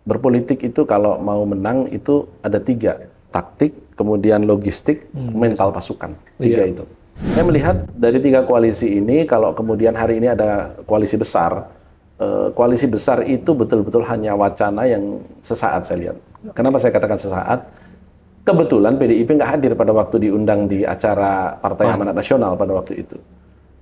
berpolitik itu kalau mau menang itu ada 3, taktik, kemudian logistik, mental pasukan, 3 itu. Saya melihat dari 3 koalisi ini, kalau kemudian hari ini ada koalisi besar itu betul-betul hanya wacana yang sesaat saya lihat. Kenapa saya katakan sesaat? Kebetulan PDIP nggak hadir pada waktu diundang di acara Partai Amanat Nasional pada waktu itu.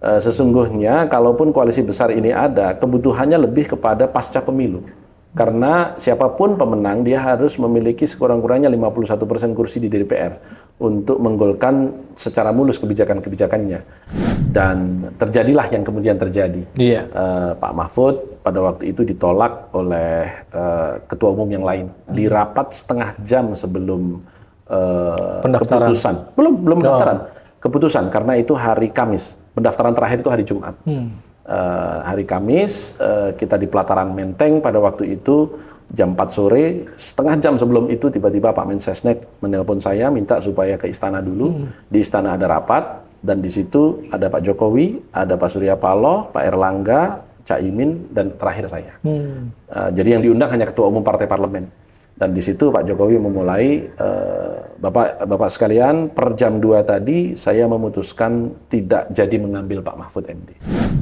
Sesungguhnya kalaupun koalisi besar ini ada, kebutuhannya lebih kepada pasca pemilu. Karena siapapun pemenang, dia harus memiliki sekurang-kurangnya 51% kursi di DPR untuk menggolkan secara mulus kebijakan-kebijakannya. Dan terjadilah yang kemudian terjadi. Pak Mahfud pada waktu itu ditolak oleh ketua umum yang lain. Di rapat setengah jam sebelum keputusan. Belum pendaftaran. Keputusan, karena itu hari Kamis. Pendaftaran terakhir itu hari Jumat. Hari Kamis, kita di pelataran Menteng pada waktu itu jam 4 sore, setengah jam sebelum itu tiba-tiba Pak Mensesnek menelpon saya minta supaya ke istana dulu. Di istana ada rapat dan di situ ada Pak Jokowi, ada Pak Surya Paloh, Pak Erlangga, Caimin dan terakhir saya. Jadi yang diundang hanya ketua umum partai parlemen. Dan di situ Pak Jokowi memulai, Bapak sekalian, per jam 2 tadi saya memutuskan tidak jadi mengambil Pak Mahfud MD.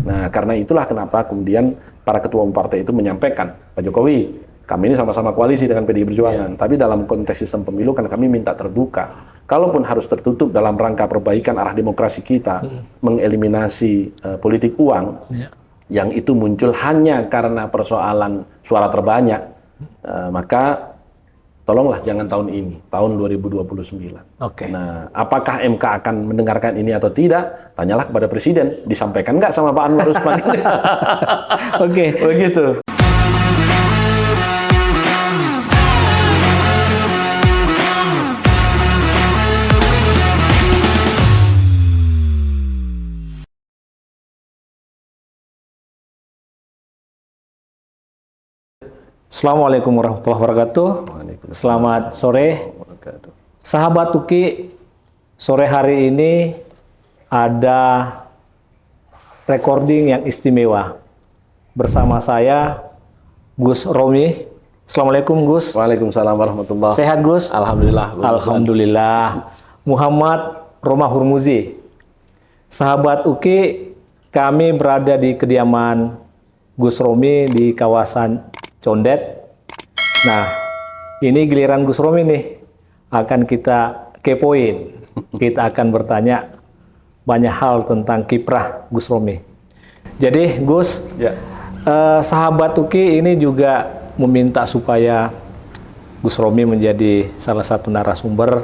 Nah, karena itulah kenapa kemudian para ketua umum partai itu menyampaikan, Pak Jokowi, kami ini sama-sama koalisi dengan PDI Perjuangan, tapi dalam konteks sistem pemilu kan kami minta terbuka. Kalaupun harus tertutup dalam rangka perbaikan arah demokrasi kita, mengeliminasi politik uang, yang itu muncul hanya karena persoalan suara terbanyak, maka tolonglah jangan tahun ini, tahun 2029. Nah, apakah MK akan mendengarkan ini atau tidak? Tanyalah kepada Presiden. Disampaikan nggak sama Pak Anwar Usman? Begitu. Assalamualaikum warahmatullahi wabarakatuh. Selamat sore, sahabat UKI. Sore hari ini ada recording yang istimewa bersama saya, Gus Romi. Assalamualaikum Gus. Waalaikumsalam warahmatullahi. Sehat Gus? Alhamdulillah. Alhamdulillah. Muhammad Roma Hurmuzi. Sahabat UKI, kami berada di kediaman Gus Romi di kawasan Condet. Nah, ini giliran Gus Romi nih, akan kita kepoin. Kita akan bertanya banyak hal tentang kiprah Gus Romi. Jadi Gus, sahabat UKI ini juga meminta supaya Gus Romi menjadi salah satu narasumber.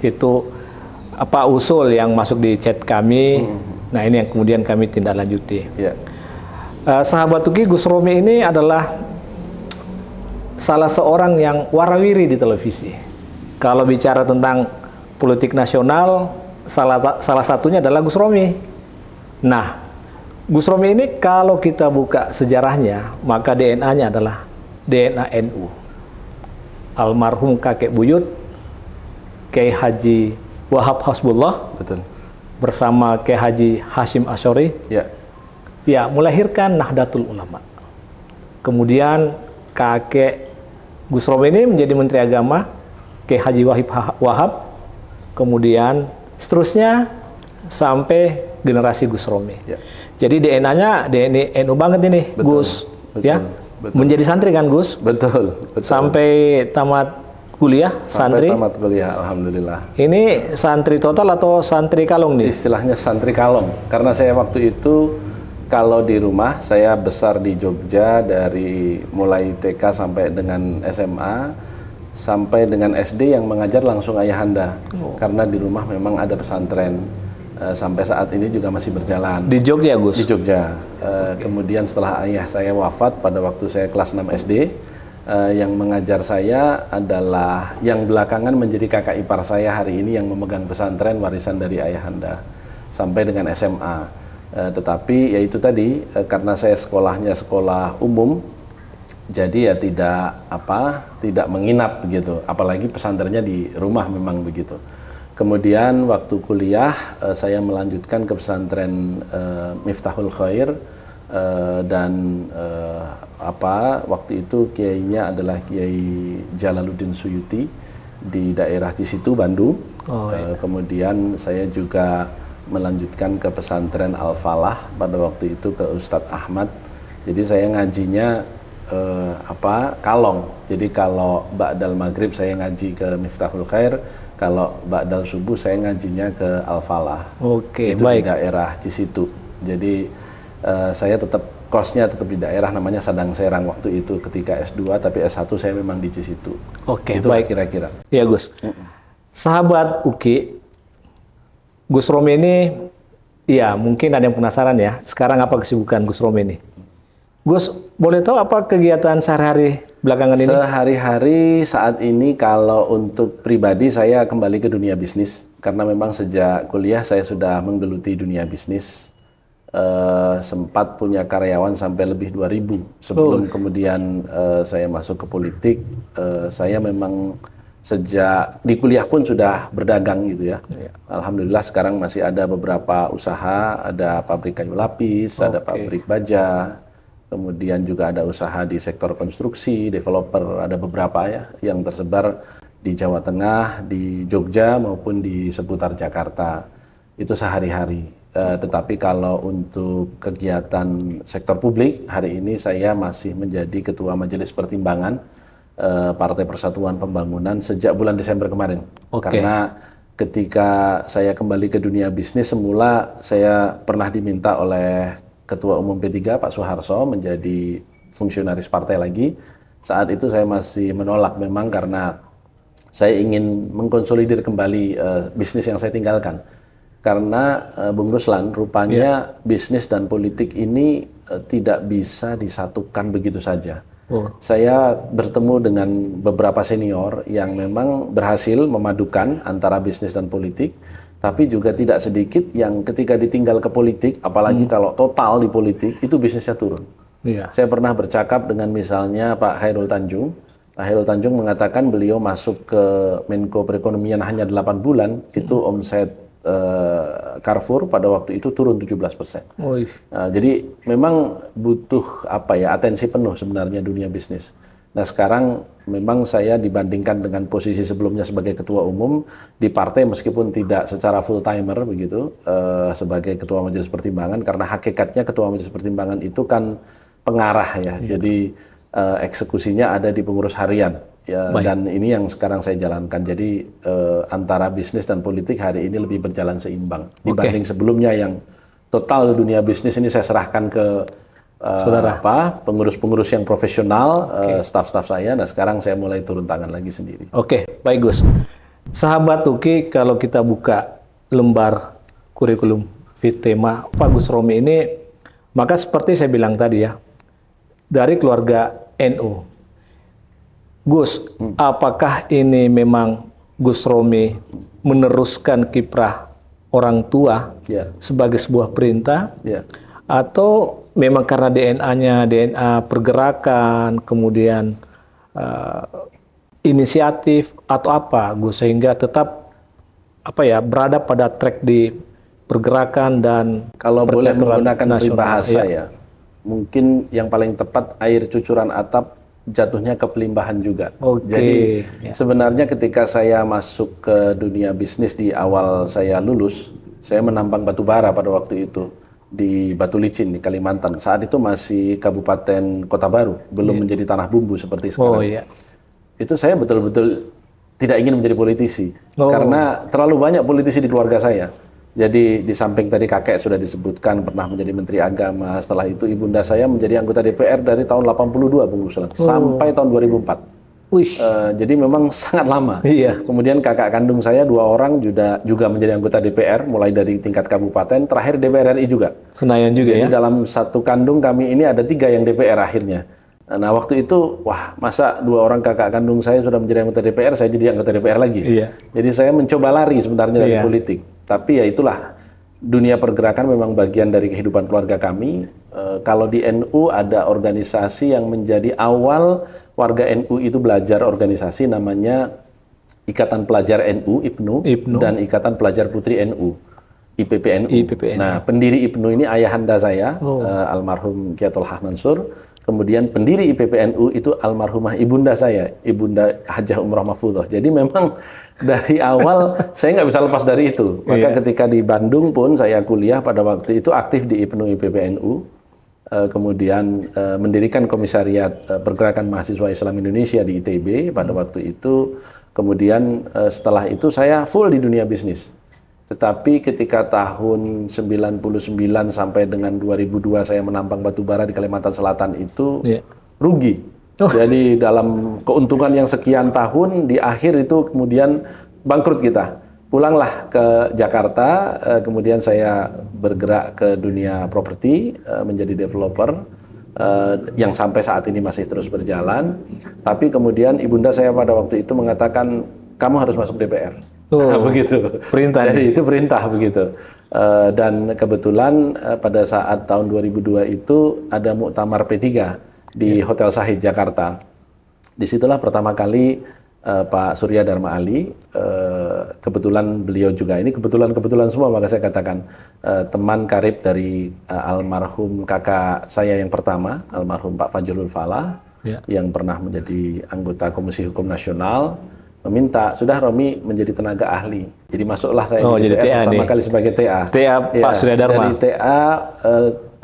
Itu apa usul yang masuk di chat kami. Nah, ini yang kemudian kami tindak lanjuti. Sahabat UKI, Gus Romi ini adalah salah seorang yang warawiri di televisi. Kalau bicara tentang politik nasional, salah satunya adalah Gus Romi. Nah, Gus Romi ini kalau kita buka sejarahnya, maka DNA-nya adalah DNA NU. Almarhum kakek buyut, Kiai Haji Wahab Hasbullah, bersama Kiai Haji Hashim Asy'ari. Melahirkan Nahdlatul Ulama. Kemudian kakek Gus Romi ini menjadi Menteri Agama, Kiai Haji Wahab. Kemudian seterusnya sampai generasi Gus Romi. Jadi DNA-nya DNA NU banget ini, Gus. Betul. Menjadi santri kan Gus? Betul. Sampai tamat kuliah, santri. Sampai tamat kuliah, alhamdulillah. Ini santri total atau santri kalong nih? Istilahnya santri kalong. Karena saya waktu itu kalau di rumah, saya besar di Jogja dari mulai TK sampai dengan SMA, sampai dengan SD yang mengajar langsung ayahanda. Karena di rumah memang ada pesantren. Sampai saat ini juga masih berjalan. Di Jogja, Gus? Di Jogja. Kemudian setelah ayah saya wafat pada waktu saya kelas 6 SD, yang mengajar saya adalah yang belakangan menjadi kakak ipar saya hari ini yang memegang pesantren warisan dari ayahanda. Sampai dengan SMA. Tetapi ya itu tadi, karena saya sekolahnya sekolah umum, jadi ya tidak menginap begitu, apalagi pesantrennya di rumah memang begitu. Kemudian waktu kuliah saya melanjutkan ke pesantren Miftahul Khair dan waktu itu kiainya adalah Kiai Jalaluddin Suyuti di daerah Cisitu, Bandung. Kemudian saya juga melanjutkan ke pesantren Al-Falah pada waktu itu ke Ustadz Ahmad. Jadi saya ngajinya kalong. Jadi kalau ba'dal maghrib saya ngaji ke Miftahul Khair, kalau ba'dal subuh saya ngajinya ke Al-Falah. Oke, itu baik. Di daerah Cisitu. Jadi saya kosnya tetap di daerah namanya Sadang Serang waktu itu ketika S2, tapi S1 saya memang di Cisitu. Oke, itu baik. Kira-kira. Ya Gus. Sahabat UKI, Gus Romi ini, ya mungkin ada yang penasaran ya, sekarang apa kesibukan Gus Romi ini? Gus, boleh tahu apa kegiatan sehari-hari belakangan ini? Sehari-hari saat ini kalau untuk pribadi saya kembali ke dunia bisnis. Karena memang sejak kuliah saya sudah menggeluti dunia bisnis. Sempat punya karyawan sampai lebih 2.000. Sebelum kemudian saya masuk ke politik, saya memang sejak di kuliah pun sudah berdagang gitu ya. Alhamdulillah sekarang masih ada beberapa usaha, ada pabrik kayu lapis, ada pabrik baja. Kemudian juga ada usaha di sektor konstruksi, developer, ada beberapa ya yang tersebar di Jawa Tengah, di Jogja maupun di seputar Jakarta. Itu sehari-hari. Tetapi kalau untuk kegiatan sektor publik, hari ini saya masih menjadi Ketua Majelis Pertimbangan Partai Persatuan Pembangunan sejak bulan Desember kemarin. Karena ketika saya kembali ke dunia bisnis, semula saya pernah diminta oleh Ketua Umum P3 Pak Soeharto menjadi fungsionaris partai lagi. Saat itu saya masih menolak memang karena saya ingin mengkonsolidir kembali bisnis yang saya tinggalkan. Karena Bung Ruslan, rupanya bisnis dan politik ini tidak bisa disatukan begitu saja. Saya bertemu dengan beberapa senior yang memang berhasil memadukan antara bisnis dan politik. Tapi juga tidak sedikit yang ketika ditinggal ke politik, apalagi kalau total di politik, itu bisnisnya turun. Saya pernah bercakap dengan misalnya Pak Khairul Tanjung. Pak Khairul Tanjung mengatakan beliau masuk ke Menko Perekonomian hanya 8 bulan, itu omset Carrefour pada waktu itu turun 17%. Jadi memang butuh atensi penuh sebenarnya dunia bisnis. Nah sekarang memang saya dibandingkan dengan posisi sebelumnya sebagai ketua umum di partai meskipun tidak secara full timer begitu sebagai ketua majelis pertimbangan, karena hakikatnya ketua majelis pertimbangan itu kan pengarah ya. Jadi eksekusinya ada di pengurus harian ya, dan ini yang sekarang saya jalankan. Jadi antara bisnis dan politik hari ini lebih berjalan seimbang dibanding sebelumnya yang total dunia bisnis ini saya serahkan ke pengurus-pengurus yang profesional, staf-staf saya. Nah sekarang saya mulai turun tangan lagi sendiri. Baik Gus. Sahabat UKI, kalau kita buka lembar kurikulum Fitema Pak Gus Romi ini, maka seperti saya bilang tadi ya, dari keluarga NU. Gus, apakah ini memang Gus Romi meneruskan kiprah orang tua sebagai sebuah perintah, atau memang karena DNA-nya DNA pergerakan, kemudian inisiatif atau apa, Gus, sehingga tetap berada pada track di pergerakan dan kalau boleh menggunakan bahasa ya, mungkin yang paling tepat air cucuran atap jatuhnya ke pelimbahan juga. Jadi sebenarnya ketika saya masuk ke dunia bisnis di awal saya lulus, saya menambang batu bara pada waktu itu di Batu Licin di Kalimantan. Saat itu masih Kabupaten Kota Baru, belum menjadi tanah bumbu seperti sekarang. Itu saya betul-betul tidak ingin menjadi politisi karena terlalu banyak politisi di keluarga saya. Jadi di samping tadi kakek sudah disebutkan pernah menjadi Menteri Agama, setelah itu ibunda saya menjadi anggota DPR dari tahun 82 Bung Ruslan sampai tahun 2004. Jadi memang sangat lama. Kemudian kakak kandung saya 2 orang juga menjadi anggota DPR mulai dari tingkat kabupaten, terakhir DPR RI juga. Senayan juga. Jadi dalam satu kandung kami ini ada 3 yang DPR akhirnya. Nah waktu itu masa 2 orang kakak kandung saya sudah menjadi anggota DPR, saya jadi anggota DPR lagi. Jadi saya mencoba lari sebenarnya dari politik. Tapi ya itulah, dunia pergerakan memang bagian dari kehidupan keluarga kami. Kalau di NU ada organisasi yang menjadi awal warga NU itu belajar organisasi, namanya Ikatan Pelajar NU, IPNU, dan Ikatan Pelajar Putri NU. IPPNU. Nah, pendiri IPNU ini ayahanda saya, almarhum Kiai Tolhah Mansur. Kemudian pendiri IPPNU itu almarhumah ibunda saya, Ibunda Hajah Umrah Mahfudzoh. Jadi memang dari awal saya nggak bisa lepas dari itu. Maka ketika di Bandung pun saya kuliah pada waktu itu aktif di IPNU IPPNU. Kemudian mendirikan komisariat Pergerakan Mahasiswa Islam Indonesia di ITB pada waktu itu. Kemudian setelah itu saya full di dunia bisnis. Tetapi ketika tahun 99 sampai dengan 2002 saya menambang batu bara di Kalimantan Selatan itu rugi. Jadi dalam keuntungan yang sekian tahun, di akhir itu kemudian bangkrut kita. Pulanglah ke Jakarta, kemudian saya bergerak ke dunia properti, menjadi developer, yang sampai saat ini masih terus berjalan. Tapi kemudian ibunda saya pada waktu itu mengatakan, kamu harus masuk DPR. Begitu. Perintah. Jadi itu perintah begitu. Dan kebetulan pada saat tahun 2002 itu ada muktamar P3 di Hotel Sahid Jakarta. Disitulah pertama kali Pak Surya Dharma Ali, kebetulan beliau juga ini kebetulan semua, maka saya katakan teman karib dari almarhum kakak saya yang pertama, almarhum Pak Fajrul Falah, yang pernah menjadi anggota Komisi Hukum Nasional, meminta, sudah Romi menjadi tenaga ahli. Jadi masuklah saya di DPR pertama kali sebagai TA. TA Pak Surya Dharma. Dari TA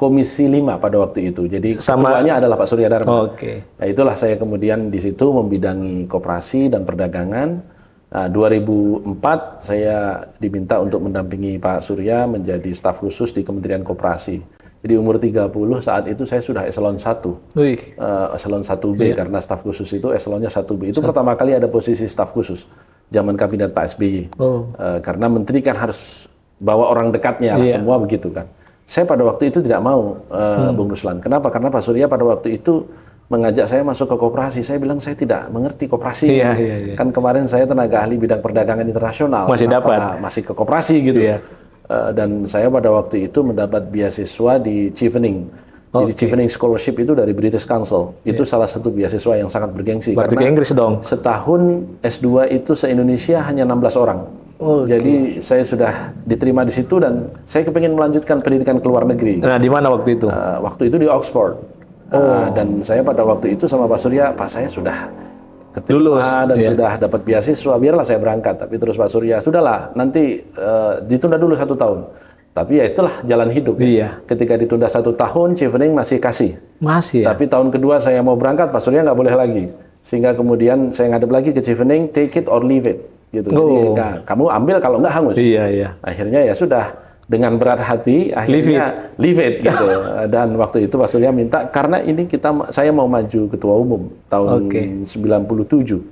Komisi 5 pada waktu itu. Jadi ketuanya adalah Pak Surya Dharma. Nah, itulah saya kemudian di situ membidangi koperasi dan perdagangan. Nah, 2004 saya diminta untuk mendampingi Pak Surya menjadi staf khusus di Kementerian Koperasi. Jadi umur 30 saat itu saya sudah eselon 1. Eselon 1B karena staf khusus itu eselonnya 1B. Itu pertama kali ada posisi staf khusus zaman kabinet Pak SBY. Karena menteri kan harus bawa orang dekatnya semua begitu kan. Saya pada waktu itu tidak mau, Bung Ruslan. Kenapa? Karena Pak Surya pada waktu itu mengajak saya masuk ke koperasi. Saya bilang saya tidak mengerti koperasi. Kan kemarin saya tenaga ahli bidang perdagangan internasional. Masih ke koperasi gitu. Dan saya pada waktu itu mendapat beasiswa di Chevening. Jadi Chevening Scholarship itu dari British Council. Itu salah satu beasiswa yang sangat bergengsi. Berarti ke Inggris dong? Setahun S2 itu se-Indonesia hanya 16 orang. Jadi saya sudah diterima di situ dan saya kepingin melanjutkan pendidikan ke luar negeri. Nah, di mana waktu itu? Waktu itu di Oxford. Dan saya pada waktu itu sama Pak Surya, Pak saya sudah keterima dan sudah dapat beasiswa, biarlah saya berangkat. Tapi terus Pak Surya, sudahlah nanti ditunda dulu 1 tahun. Tapi ya itulah jalan hidup. Ketika ditunda 1 tahun, Chevening masih kasih. Tapi tahun kedua saya mau berangkat, Pak Surya nggak boleh lagi. Sehingga kemudian saya ngadep lagi ke Chevening, take it or leave it. Gitu. Jadi kamu ambil kalau nggak hangus. Akhirnya ya sudah. Dengan berat hati akhirnya leave it gitu. Dan waktu itu Pak Surya minta karena ini saya mau maju ketua umum tahun 97.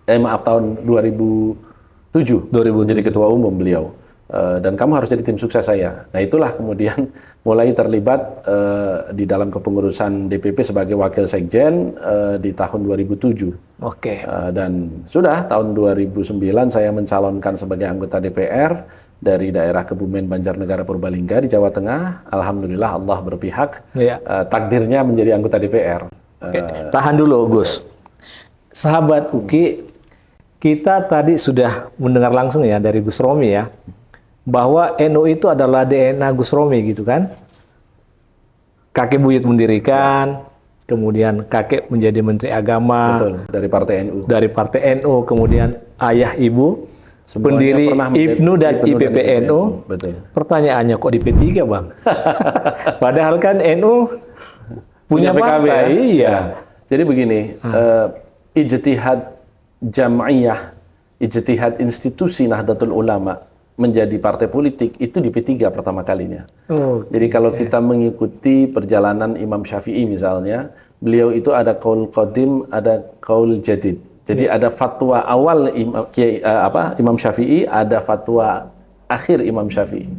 Tahun 2007 jadi ketua umum beliau. Dan kamu harus jadi tim sukses saya. Nah, itulah kemudian mulai terlibat di dalam kepengurusan DPP sebagai wakil sekjen di tahun 2007. Dan sudah tahun 2009 saya mencalonkan sebagai anggota DPR dari daerah Kebumen Banjarnegara Purbalingga di Jawa Tengah. Alhamdulillah Allah berpihak. Takdirnya menjadi anggota DPR. Tahan dulu Gus. Sahabat UKI, kita tadi sudah mendengar langsung ya dari Gus Romi ya, bahwa NU itu adalah DNA Gus Romi gitu kan. Kakek buyut mendirikan, kemudian kakek menjadi Menteri Agama. Betul, dari Partai NU. Dari Partai NU, kemudian ayah ibu pendiri IPNU dan IPPNU. Betul. Pertanyaannya kok di P3 Bang? Padahal kan NU punya PKB partai. Jadi begini, ijtihad jam'iyah, ijtihad institusi Nahdlatul Ulama menjadi partai politik itu di P3 pertama kalinya. Jadi kalau kita mengikuti perjalanan Imam Syafi'i misalnya, beliau itu ada qaul qadim, ada qaul jadid. Jadi ada fatwa awal Imam Syafi'i, ada fatwa akhir Imam Syafi'i.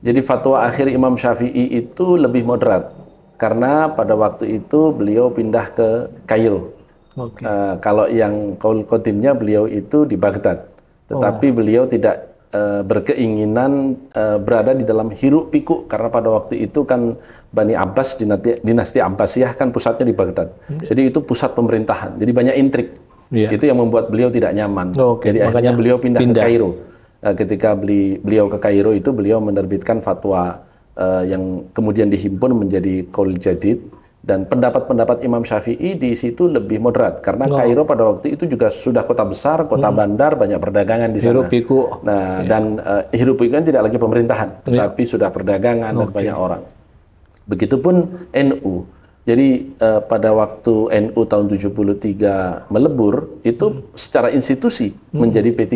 Jadi fatwa akhir Imam Syafi'i itu lebih moderat karena pada waktu itu beliau pindah ke Kairo. Kalau yang qaul qadimnya beliau itu di Baghdad. Tetapi beliau tidak berkeinginan berada di dalam hiruk pikuk karena pada waktu itu kan Bani Abbas, dinasti Abbasiyah kan pusatnya di Baghdad. Jadi itu pusat pemerintahan. Jadi banyak intrik. Itu yang membuat beliau tidak nyaman. Jadi akhirnya beliau pindah ke Kairo. ketika beliau ke Kairo itu beliau menerbitkan fatwa yang kemudian dihimpun menjadi Qaul Jadid, dan pendapat-pendapat Imam Syafi'i di situ lebih moderat karena Kairo pada waktu itu juga sudah kota besar, kota bandar, banyak perdagangan di sana. Dan hiruk pikuk kan tidak lagi pemerintahan, tetapi sudah perdagangan dan banyak orang. Begitupun NU. Jadi pada waktu NU tahun 73 melebur, itu secara institusi menjadi P3.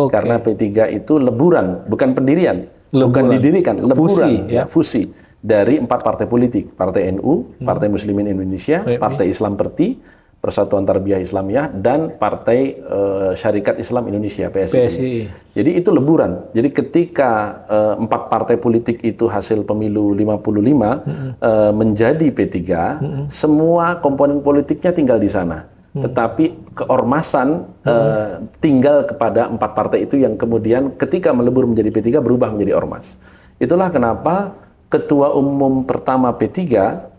Karena P3 itu leburan, bukan pendirian, bukan didirikan, leburan, fusi dari 4 partai politik. Partai NU, Partai Muslimin Indonesia, Partai Islam Perti, Persatuan Tarbiyah Islamiyah, dan Partai Syarikat Islam Indonesia, PSI. Jadi itu leburan. Jadi ketika 4 partai politik itu hasil pemilu 55 menjadi P3, semua komponen politiknya tinggal di sana. Tetapi keormasan tinggal kepada 4 partai itu yang kemudian ketika melebur menjadi P3 berubah menjadi ormas. Itulah kenapa Ketua Umum pertama P3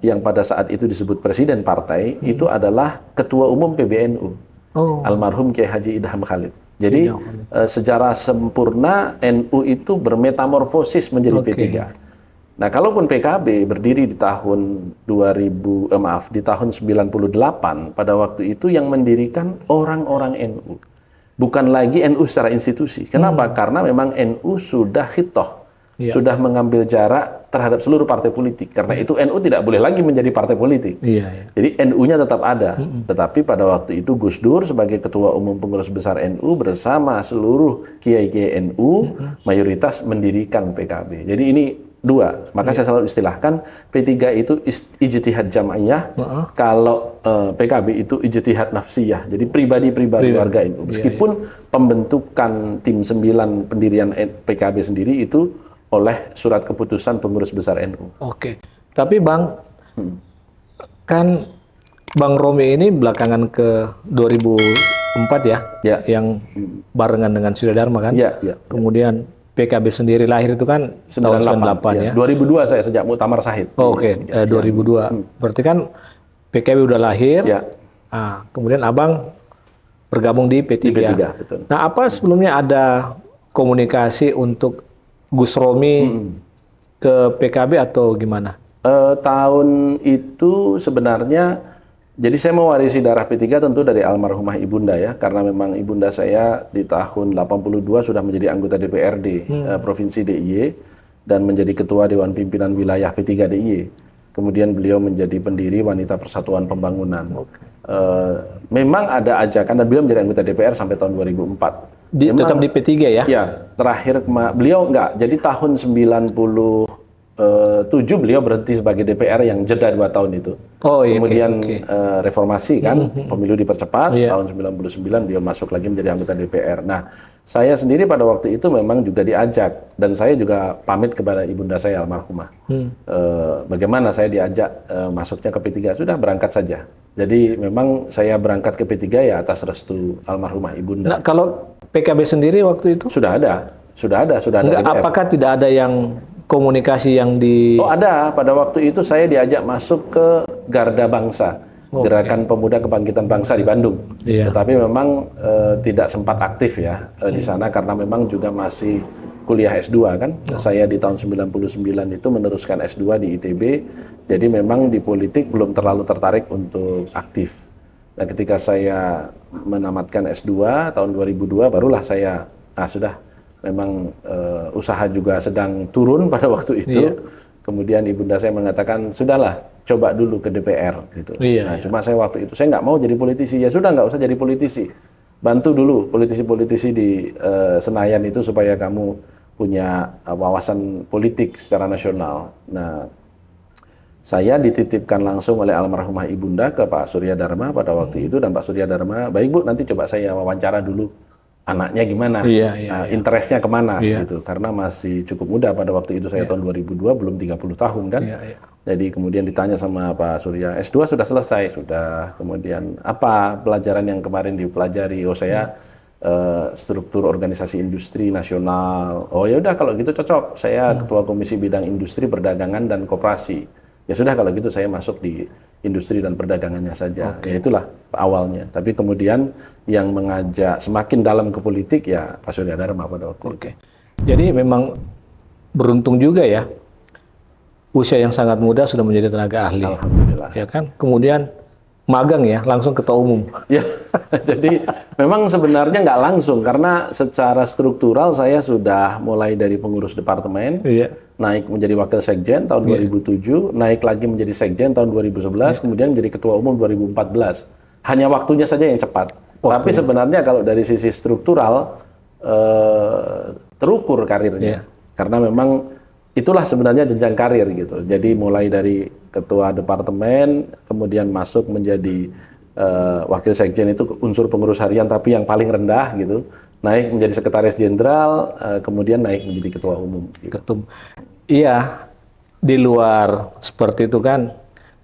yang pada saat itu disebut Presiden Partai itu adalah Ketua Umum PBNU, almarhum Kiai Haji Idham Khalid. Jadi secara sempurna NU itu bermetamorfosis menjadi P3. Nah, kalaupun PKB berdiri di tahun 98, pada waktu itu yang mendirikan orang-orang NU, bukan lagi NU secara institusi. Kenapa? Karena memang NU sudah khitoh. Sudah mengambil jarak terhadap seluruh partai politik. Karena itu NU tidak boleh lagi menjadi partai politik. Jadi NU-nya tetap ada. Tetapi pada waktu itu Gus Dur sebagai Ketua Umum Pengurus Besar NU bersama seluruh kiai-kiai NU mayoritas mendirikan PKB. Jadi ini dua. Maka saya selalu istilahkan P3 itu ijtihad jam'iyah, kalau PKB itu ijtihad nafsiyah. Jadi pribadi-pribadi warga NU. Meskipun pembentukan tim 9 pendirian PKB sendiri itu oleh surat keputusan pengurus besar NU. Tapi Bang, kan Bang Romi ini belakangan ke 2004 yang barengan dengan Surya Dharma kan? Kemudian PKB sendiri lahir itu kan 98 ya. 2002 saya sejak Muktamar Syahid. 2002. Berarti kan PKB udah lahir. Kemudian Abang bergabung di P3. Betul. Nah, apa sebelumnya ada komunikasi untuk Gus Romi ke PKB atau gimana? Tahun itu sebenarnya, jadi saya mewarisi darah P3 tentu dari almarhumah ibunda ya, karena memang ibunda saya di tahun 82 sudah menjadi anggota DPRD Provinsi DIY dan menjadi ketua Dewan Pimpinan Wilayah P3 DIY. Kemudian beliau menjadi pendiri Wanita Persatuan Pembangunan. Memang ada ajakan dan beliau menjadi anggota DPR sampai tahun 2004. Tetap di P3 ya? Ya, terakhir beliau enggak. Jadi tahun 97 beliau berhenti sebagai DPR yang jeda 2 tahun itu. Kemudian reformasi kan, pemilu dipercepat, tahun 99 beliau masuk lagi menjadi anggota DPR. Nah, saya sendiri pada waktu itu memang juga diajak, dan saya juga pamit kepada ibunda saya almarhumah. Bagaimana saya diajak masuknya ke P3, sudah berangkat saja. Jadi memang saya berangkat ke P3 ya atas restu almarhumah ibunda. Nah, kalau PKB sendiri waktu itu? Sudah ada DPR. Apakah tidak ada yang komunikasi yang di... Ada. Pada waktu itu saya diajak masuk ke Garda Bangsa, Gerakan Pemuda Kebangkitan Bangsa di Bandung. Tetapi memang tidak sempat aktif ya di sana karena memang juga masih kuliah S2 kan. Saya di tahun 99 itu meneruskan S2 di ITB. Jadi memang di politik belum terlalu tertarik untuk aktif. Nah, ketika saya menamatkan S2 tahun 2002 barulah saya sudah memang usaha juga sedang turun pada waktu itu. Kemudian ibunda saya mengatakan, sudahlah, coba dulu ke DPR gitu. Cuma saya waktu itu saya nggak mau jadi politisi. Ya sudah, nggak usah jadi politisi. Bantu dulu politisi-politisi di Senayan itu supaya kamu punya wawasan politik secara nasional. Nah, saya dititipkan langsung oleh almarhumah ibunda ke Pak Surya Dharma pada waktu itu, dan Pak Surya Dharma, baik Bu, nanti coba saya wawancara dulu anaknya gimana, interestnya kemana gitu, karena masih cukup muda pada waktu itu, saya tahun 2002, belum 30 tahun kan. Jadi kemudian ditanya sama Pak Surya, S2 sudah selesai? Sudah. Kemudian apa pelajaran yang kemarin dipelajari? Oh, saya struktur organisasi industri nasional. Oh ya udah, kalau gitu cocok, saya ketua komisi bidang industri, perdagangan dan koperasi. Ya sudah, kalau gitu saya masuk di industri dan perdagangannya saja. Ya itulah awalnya. Tapi kemudian yang mengajak semakin dalam ke politik ya Pak Surya Dharma pada waktu itu. Jadi memang beruntung juga ya, usia yang sangat muda sudah menjadi tenaga ahli. Alhamdulillah. Ya kan? Kemudian magang ya, langsung ketua umum. Ya, jadi memang sebenarnya nggak langsung karena secara struktural saya sudah mulai dari pengurus departemen, naik menjadi wakil sekjen tahun 2007, naik lagi menjadi sekjen tahun 2011, kemudian menjadi ketua umum 2014. Hanya waktunya saja yang cepat. Tapi sebenarnya kalau dari sisi struktural terukur karirnya, karena memang itulah sebenarnya jenjang karir gitu. Jadi mulai dari ketua departemen, kemudian masuk menjadi wakil sekjen itu unsur pengurus harian tapi yang paling rendah gitu. Naik menjadi sekretaris jenderal, kemudian naik menjadi ketua umum. Gitu. Iya, di luar seperti itu kan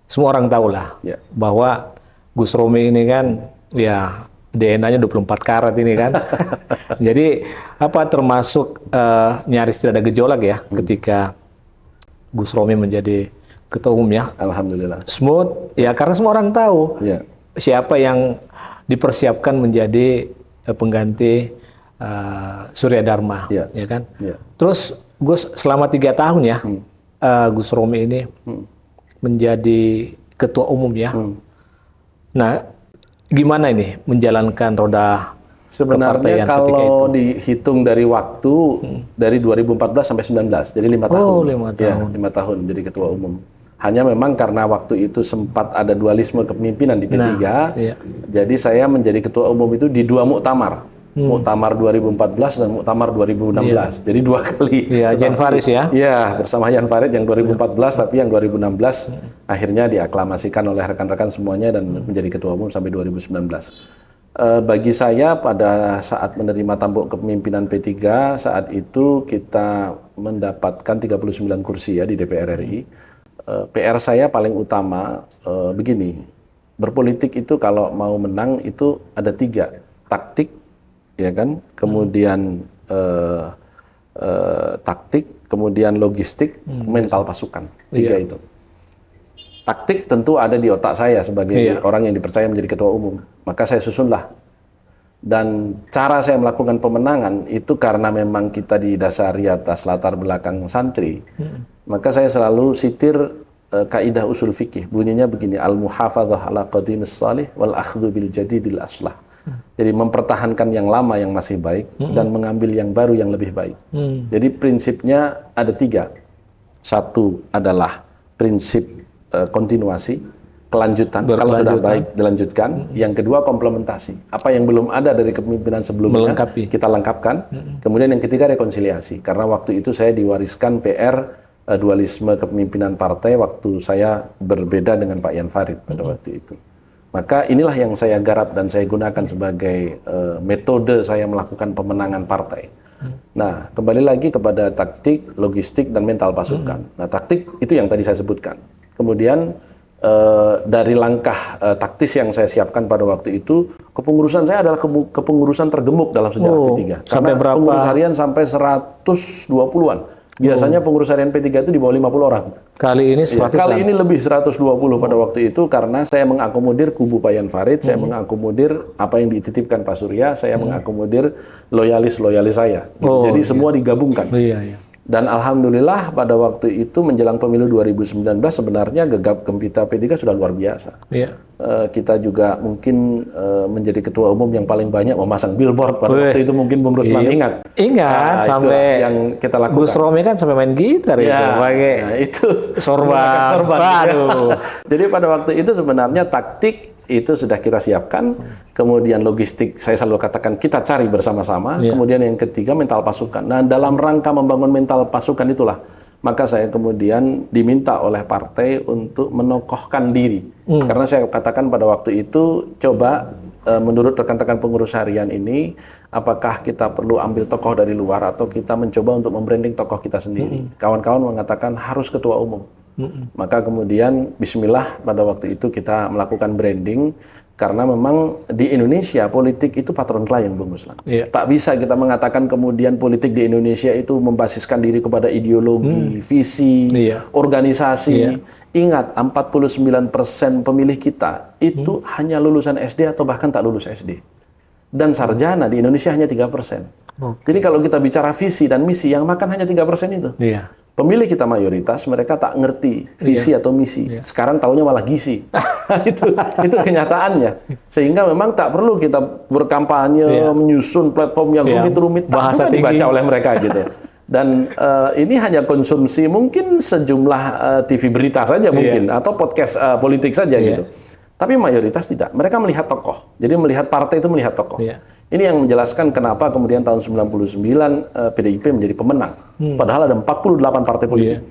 semua orang tahu lah bahwa Gus Romi ini kan ya DNA-nya 24 karat ini kan. Jadi apa termasuk nyaris tidak ada gejolak ya ketika Gus Romi menjadi ketua umum ya. Alhamdulillah. Smooth ya karena semua orang tahu siapa yang dipersiapkan menjadi pengganti Surya Dharma ya kan. Terus Gus selama 3 tahun ya Gus Romi ini menjadi ketua umum ya. Nah, gimana ini menjalankan roda sebenarnya kalau dihitung dari waktu dari 2014 sampai 19, jadi 5 tahun. 5 tahun. Ya, 5 tahun menjadi ketua umum. Hanya memang karena waktu itu sempat ada dualisme kepemimpinan di P3, jadi saya menjadi ketua umum itu di 2 muktamar. Muktamar 2014 dan muktamar 2016. Jadi 2 kali. Iya, Jan Farid ya? Iya, bersama Jan Farid yang 2014, tapi yang 2016 akhirnya diaklamasikan oleh rekan-rekan semuanya dan menjadi ketua umum sampai 2019. Bagi saya pada saat menerima tampuk kepemimpinan P3, saat itu kita mendapatkan 39 kursi ya di DPR RI. PR saya paling utama begini, berpolitik itu kalau mau menang itu ada 3, taktik, ya kan, kemudian taktik, kemudian logistik, mental pasukan, 3 itu. Taktik tentu ada di otak saya sebagai orang yang dipercaya menjadi ketua umum, maka saya susunlah. Dan cara saya melakukan pemenangan itu karena memang kita didasari atas latar belakang santri, maka saya selalu sitir kaidah usul fikih, bunyinya begini, al-muhafadzah ala qadimis salih wal akhdhu bil jadidil aslah. Jadi mempertahankan yang lama yang masih baik dan mengambil yang baru yang lebih baik. Jadi prinsipnya ada 3. 1 adalah prinsip kontinuasi, kelanjutan. Kalau sudah baik dilanjutkan. Yang kedua komplementasi. Apa yang belum ada dari kepemimpinan sebelumnya kita lengkapkan. Kemudian yang ketiga rekonsiliasi. Karena waktu itu saya diwariskan PR dualisme kepemimpinan partai waktu saya berbeda dengan Pak Jan Farid pada waktu itu. Maka inilah yang saya garap dan saya gunakan sebagai metode saya melakukan pemenangan partai. Nah, kembali lagi kepada taktik, logistik, dan mental pasukan. Nah, taktik itu yang tadi saya sebutkan. Kemudian dari langkah taktis yang saya siapkan pada waktu itu, kepengurusan saya adalah kepengurusan tergemuk dalam sejarah P3. Sampai berapa? Pengurus harian sampai 120-an. Biasanya pengurus harian P3 itu di bawah 50 orang. Kali ini 100. Kali ini lebih 120 pada waktu itu karena saya mengakomodir kubu Pak Jan Farid, saya mengakomodir apa yang dititipkan Pak Surya, saya mengakomodir loyalis-loyalis saya. Jadi semua digabungkan. Dan alhamdulillah pada waktu itu menjelang pemilu 2019 sebenarnya gegap gempita P3 sudah luar biasa. Kita juga mungkin menjadi ketua umum yang paling banyak memasang billboard pada waktu itu, mungkin Bung Ruslan ingat. Ingat, sampai yang kita lakukan. Gus Romi kan sampai main gitar itu sorban. Aduh. Jadi pada waktu itu sebenarnya taktik itu sudah kita siapkan, kemudian logistik saya selalu katakan kita cari bersama-sama, kemudian yang ketiga mental pasukan. Nah, dalam rangka membangun mental pasukan itulah maka saya kemudian diminta oleh partai untuk menokohkan diri. Karena saya katakan pada waktu itu, coba menurut rekan-rekan pengurus harian ini, apakah kita perlu ambil tokoh dari luar atau kita mencoba untuk membranding tokoh kita sendiri. Kawan-kawan mengatakan harus ketua umum. Maka kemudian bismillah pada waktu itu kita melakukan branding karena memang di Indonesia politik itu patron klien, Bung Ruslan. Tak bisa kita mengatakan kemudian politik di Indonesia itu membasiskan diri kepada ideologi, visi, organisasi. Ingat, 49% pemilih kita itu hanya lulusan SD atau bahkan tak lulus SD. Dan sarjana di Indonesia hanya 3%. Jadi kalau kita bicara visi dan misi, yang makan hanya 3% itu. Iya. Pemilih kita mayoritas, mereka tak ngerti visi atau misi. Sekarang taunya malah gizi. itu kenyataannya. Sehingga memang tak perlu kita berkampanye, menyusun platform yang rumit-rumit. Bahasa tinggi dibaca oleh mereka gitu. Dan ini hanya konsumsi mungkin sejumlah TV berita saja mungkin atau podcast politik saja gitu. Tapi mayoritas tidak. Mereka melihat tokoh. Jadi melihat partai itu melihat tokoh. Ini yang menjelaskan kenapa kemudian tahun 99 PDIP menjadi pemenang. Padahal ada 48 partai politik.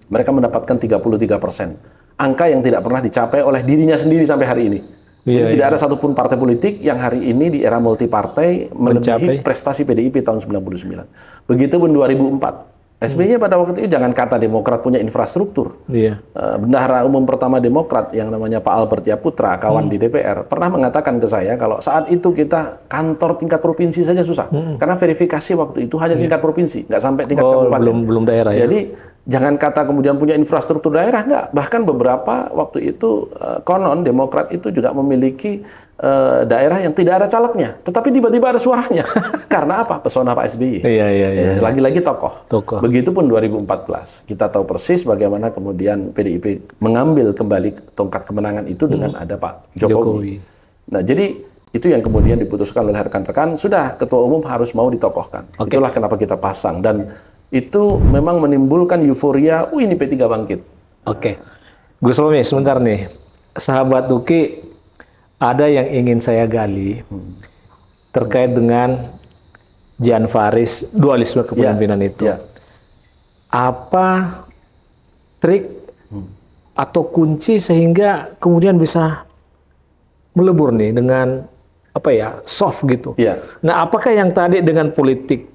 Mereka mendapatkan 33%. Angka yang tidak pernah dicapai oleh dirinya sendiri sampai hari ini. Jadi tidak ada satupun partai politik yang hari ini di era multipartai melebihi prestasi PDIP tahun 99. Begitupun 2004. SBY pada waktu itu jangan kata Demokrat punya infrastruktur. Bendahara umum pertama Demokrat yang namanya Pak Albert Yaputra, kawan di DPR, pernah mengatakan ke saya kalau saat itu kita kantor tingkat provinsi saja susah. Karena verifikasi waktu itu hanya tingkat provinsi, nggak sampai tingkat kabupaten. Belum daerah ya. Jadi jangan kata kemudian punya infrastruktur daerah, enggak. Bahkan beberapa waktu itu konon Demokrat itu juga memiliki daerah yang tidak ada calegnya, tetapi tiba-tiba ada suaranya. Karena apa? Pesona Pak SBY. Lagi-lagi tokoh. Begitupun 2014. Kita tahu persis bagaimana kemudian PDIP mengambil kembali tongkat kemenangan itu dengan ada Pak Jokowi. Nah, jadi itu yang kemudian diputuskan oleh rekan-rekan, sudah ketua umum harus mau ditokohkan. Itulah kenapa kita pasang, dan itu memang menimbulkan euforia, ini P3 bangkit. Gus Romi, sebentar nih. Sahabat Uki, ada yang ingin saya gali terkait dengan Jan Faris, dualisme kepemimpinan itu. Apa trik atau kunci sehingga kemudian bisa melebur nih dengan soft gitu. Nah, apakah yang tadi dengan politik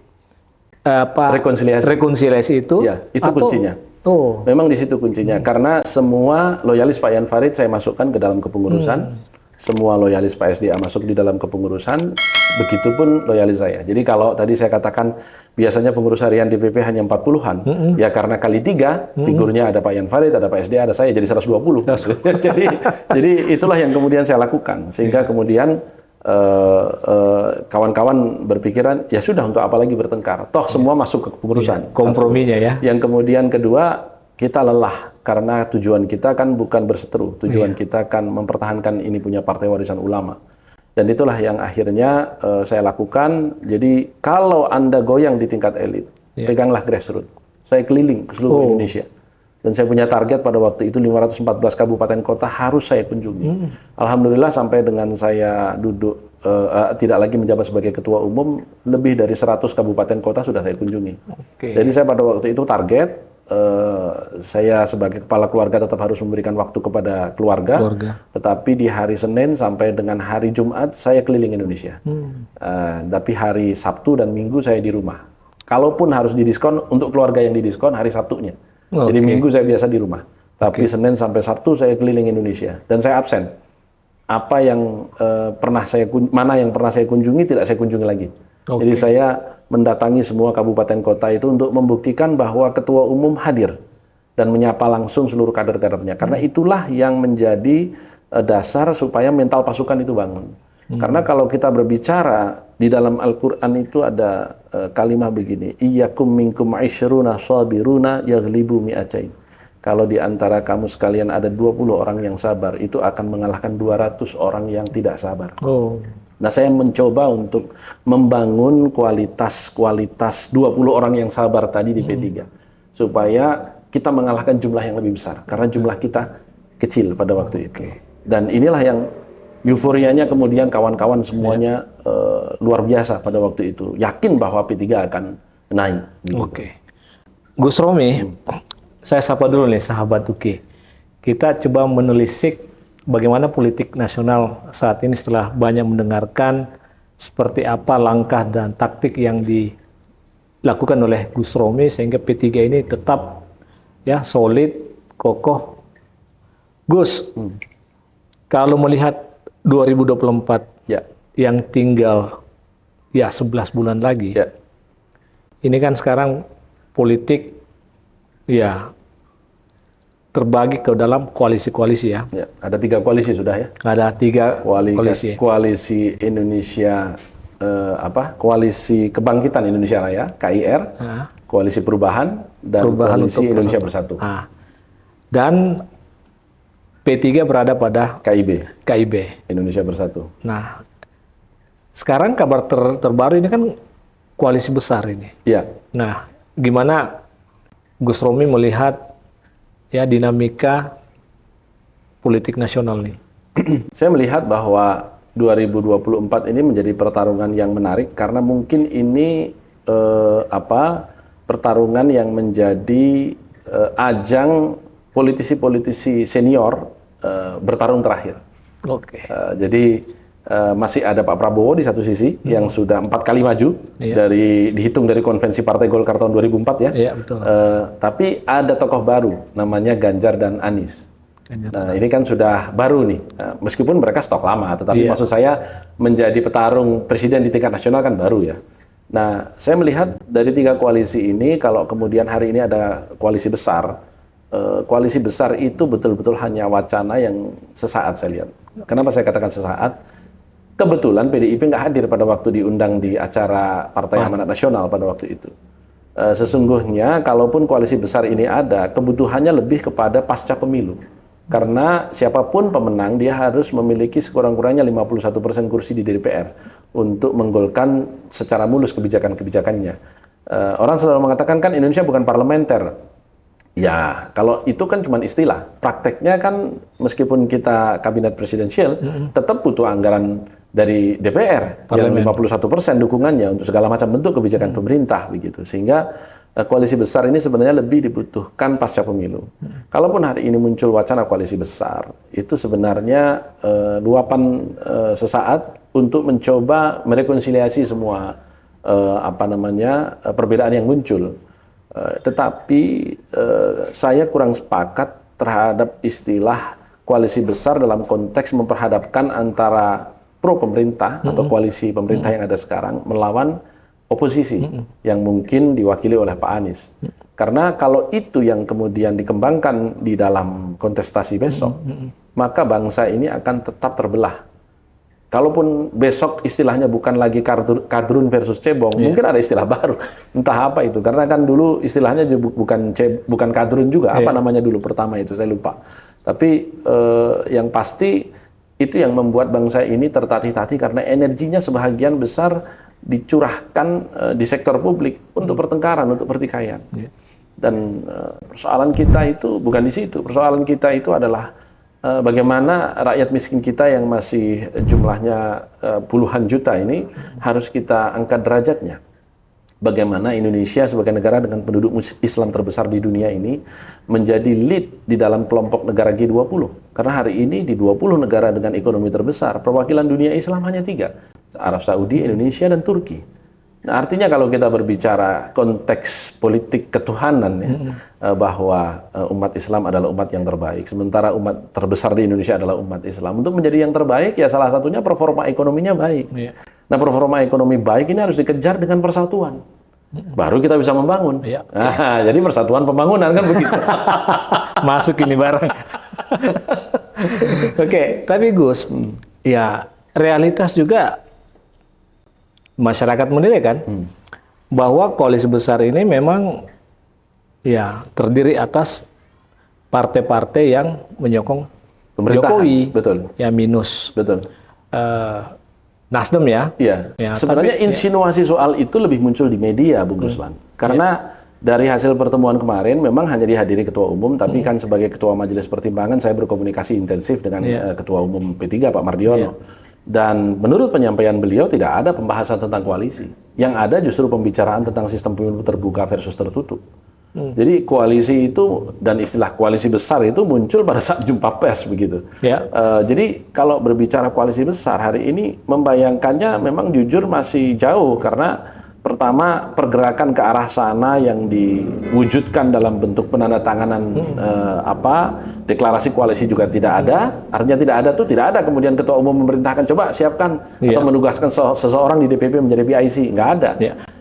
rekonsiliasi itu? Itu kuncinya. Memang di situ kuncinya. Karena semua loyalis Pak Jan Farid saya masukkan ke dalam kepengurusan. Semua loyalis Pak SDA masuk di dalam kepengurusan. Begitupun loyalis saya. Jadi kalau tadi saya katakan biasanya pengurus harian DPP hanya 40-an. Ya karena kali 3 figurnya ada Pak Jan Farid, ada Pak SDA, ada saya jadi 120. jadi itulah yang kemudian saya lakukan. Sehingga kemudian kawan-kawan berpikiran ya sudah, untuk apa lagi bertengkar, toh semua masuk ke kepengurusan. Komprominya ya. Yang kemudian kedua, kita lelah karena tujuan kita kan bukan berseteru, tujuan kita kan mempertahankan ini punya partai warisan ulama, dan itulah yang akhirnya saya lakukan. Jadi kalau Anda goyang di tingkat elit, peganglah grassroots. Saya keliling ke seluruh Indonesia. Dan saya punya target pada waktu itu 514 kabupaten kota harus saya kunjungi. Alhamdulillah sampai dengan saya duduk tidak lagi menjabat sebagai ketua umum, lebih dari 100 kabupaten kota sudah saya kunjungi. Jadi saya pada waktu itu target, saya sebagai kepala keluarga tetap harus memberikan waktu kepada keluarga. Tetapi di hari Senin sampai dengan hari Jumat saya keliling Indonesia. Tapi hari Sabtu dan Minggu saya di rumah. Kalaupun harus didiskon, untuk keluarga yang didiskon hari Sabtunya. Jadi Minggu saya biasa di rumah, tapi Senin sampai Sabtu saya keliling Indonesia dan saya absen. Apa yang mana yang pernah saya kunjungi tidak saya kunjungi lagi. Jadi saya mendatangi semua kabupaten kota itu untuk membuktikan bahwa ketua umum hadir dan menyapa langsung seluruh kader-kadernya. Karena itulah yang menjadi dasar supaya mental pasukan itu bangun. Karena kalau kita berbicara di dalam Al-Quran itu ada kalimat begini, iyyakum minkum 'ishruna sabiruna yaghlibu mi'atain. Kalau di antara kamu sekalian ada 20 orang yang sabar, itu akan mengalahkan 200 orang yang tidak sabar. Nah, saya mencoba untuk membangun kualitas 20 orang yang sabar tadi di P3 supaya kita mengalahkan jumlah yang lebih besar, karena jumlah kita kecil pada waktu itu. Dan inilah yang euforianya kemudian kawan-kawan semuanya luar biasa pada waktu itu. Yakin bahwa P3 akan naik. Gus Romi, saya sapa dulu nih sahabat Uki. Kita coba menelisik bagaimana politik nasional saat ini setelah banyak mendengarkan seperti apa langkah dan taktik yang dilakukan oleh Gus Romi sehingga P3 ini tetap solid, kokoh. Gus, kalau melihat 2024 yang tinggal 11 bulan lagi. Ini kan sekarang politik terbagi ke dalam koalisi-koalisi ya. Ya, ada 3 koalisi sudah ya. Ada 3 koalisi. Koalisi Indonesia Koalisi Kebangkitan Indonesia Raya (KIR), Koalisi Perubahan, dan Koalisi Indonesia Bersatu. Dan P3 berada pada KIB Indonesia Bersatu. Nah, sekarang kabar terbaru ini kan koalisi besar ini. Ya. Nah, gimana Gus Romi melihat ya dinamika politik nasional nih? Saya melihat bahwa 2024 ini menjadi pertarungan yang menarik karena mungkin ini pertarungan yang menjadi ajang politisi-politisi senior bertarung terakhir. Oke. Jadi masih ada Pak Prabowo di satu sisi yang sudah 4 kali maju dihitung dari konvensi Partai Golkar tahun 2004 ya. Iya, betul. Tapi ada tokoh baru namanya Ganjar dan Anies. Nah, ini kan sudah baru nih. Meskipun mereka stok lama, tetapi maksud saya menjadi petarung presiden di tingkat nasional kan baru ya. Nah, saya melihat dari 3 koalisi ini kalau kemudian hari ini ada koalisi besar, koalisi besar itu betul-betul hanya wacana yang sesaat saya lihat. Kenapa saya katakan sesaat? Kebetulan PDIP nggak hadir pada waktu diundang di acara Partai Amanat Nasional pada waktu itu. Sesungguhnya kalaupun koalisi besar ini ada, kebutuhannya lebih kepada pasca pemilu. Karena siapapun pemenang, dia harus memiliki sekurang-kurangnya 51% kursi di DPR untuk menggolkan secara mulus kebijakan-kebijakannya. Orang selalu mengatakan kan Indonesia bukan parlementer. Ya, kalau itu kan cuma istilah. Prakteknya kan meskipun kita kabinet presidensial, tetap butuh anggaran dari DPR yang 51% dukungannya untuk segala macam bentuk kebijakan pemerintah begitu. Sehingga koalisi besar ini sebenarnya lebih dibutuhkan pasca pemilu. Kalaupun hari ini muncul wacana koalisi besar, itu sebenarnya luapan sesaat untuk mencoba merekonsiliasi semua perbedaan yang muncul. Tetapi saya kurang sepakat terhadap istilah koalisi besar dalam konteks memperhadapkan antara pro pemerintah atau koalisi pemerintah yang ada sekarang melawan oposisi yang mungkin diwakili oleh Pak Anies. Karena kalau itu yang kemudian dikembangkan di dalam kontestasi besok, maka bangsa ini akan tetap terbelah. Kalaupun besok istilahnya bukan lagi kadrun versus cebong, mungkin ada istilah baru. Entah apa itu. Karena kan dulu istilahnya bukan kadrun juga. Apa namanya dulu pertama itu, saya lupa. Tapi yang pasti itu yang membuat bangsa ini tertatih-tatih karena energinya sebahagian besar dicurahkan di sektor publik untuk pertengkaran, untuk pertikaian. Dan persoalan kita itu bukan di situ. Persoalan kita itu adalah bagaimana rakyat miskin kita yang masih jumlahnya puluhan juta ini harus kita angkat derajatnya. Bagaimana Indonesia sebagai negara dengan penduduk Islam terbesar di dunia ini menjadi lead di dalam kelompok negara G20. Karena hari ini di 20 negara dengan ekonomi terbesar, perwakilan dunia Islam hanya 3. Arab Saudi, Indonesia, dan Turki. Nah, artinya kalau kita berbicara konteks politik ketuhanan ya, bahwa umat Islam adalah umat yang terbaik, sementara umat terbesar di Indonesia adalah umat Islam. Untuk menjadi yang terbaik ya salah satunya performa ekonominya baik. Nah, performa ekonomi baik ini harus dikejar dengan persatuan. Baru kita bisa membangun. Nah, jadi persatuan pembangunan kan begitu. Masuk ini bareng. Oke, tapi Gus, ya realitas juga masyarakat menilai kan bahwa koalisi besar ini memang ya terdiri atas partai-partai yang menyokong Jokowi. Betul. Ya minus. Betul. Nasdem ya. Iya. Ya, sebenarnya insinuasi soal itu lebih muncul di media, Bung Ruslan. Karena dari hasil pertemuan kemarin memang hanya dihadiri ketua umum, tapi kan sebagai ketua majelis pertimbangan saya berkomunikasi intensif dengan ketua umum P3 Pak Mardiono. Dan menurut penyampaian beliau tidak ada pembahasan tentang koalisi. Yang ada justru pembicaraan tentang sistem pemilu terbuka versus tertutup. Jadi koalisi itu dan istilah koalisi besar itu muncul pada saat jumpa pers begitu. Jadi kalau berbicara koalisi besar hari ini membayangkannya memang jujur masih jauh karena pertama pergerakan ke arah sana yang diwujudkan dalam bentuk penandatanganan deklarasi koalisi juga tidak ada. Artinya tidak ada tuh tidak ada kemudian ketua umum memerintahkan coba siapkan atau menugaskan seseorang di DPP menjadi PIC, nggak ada.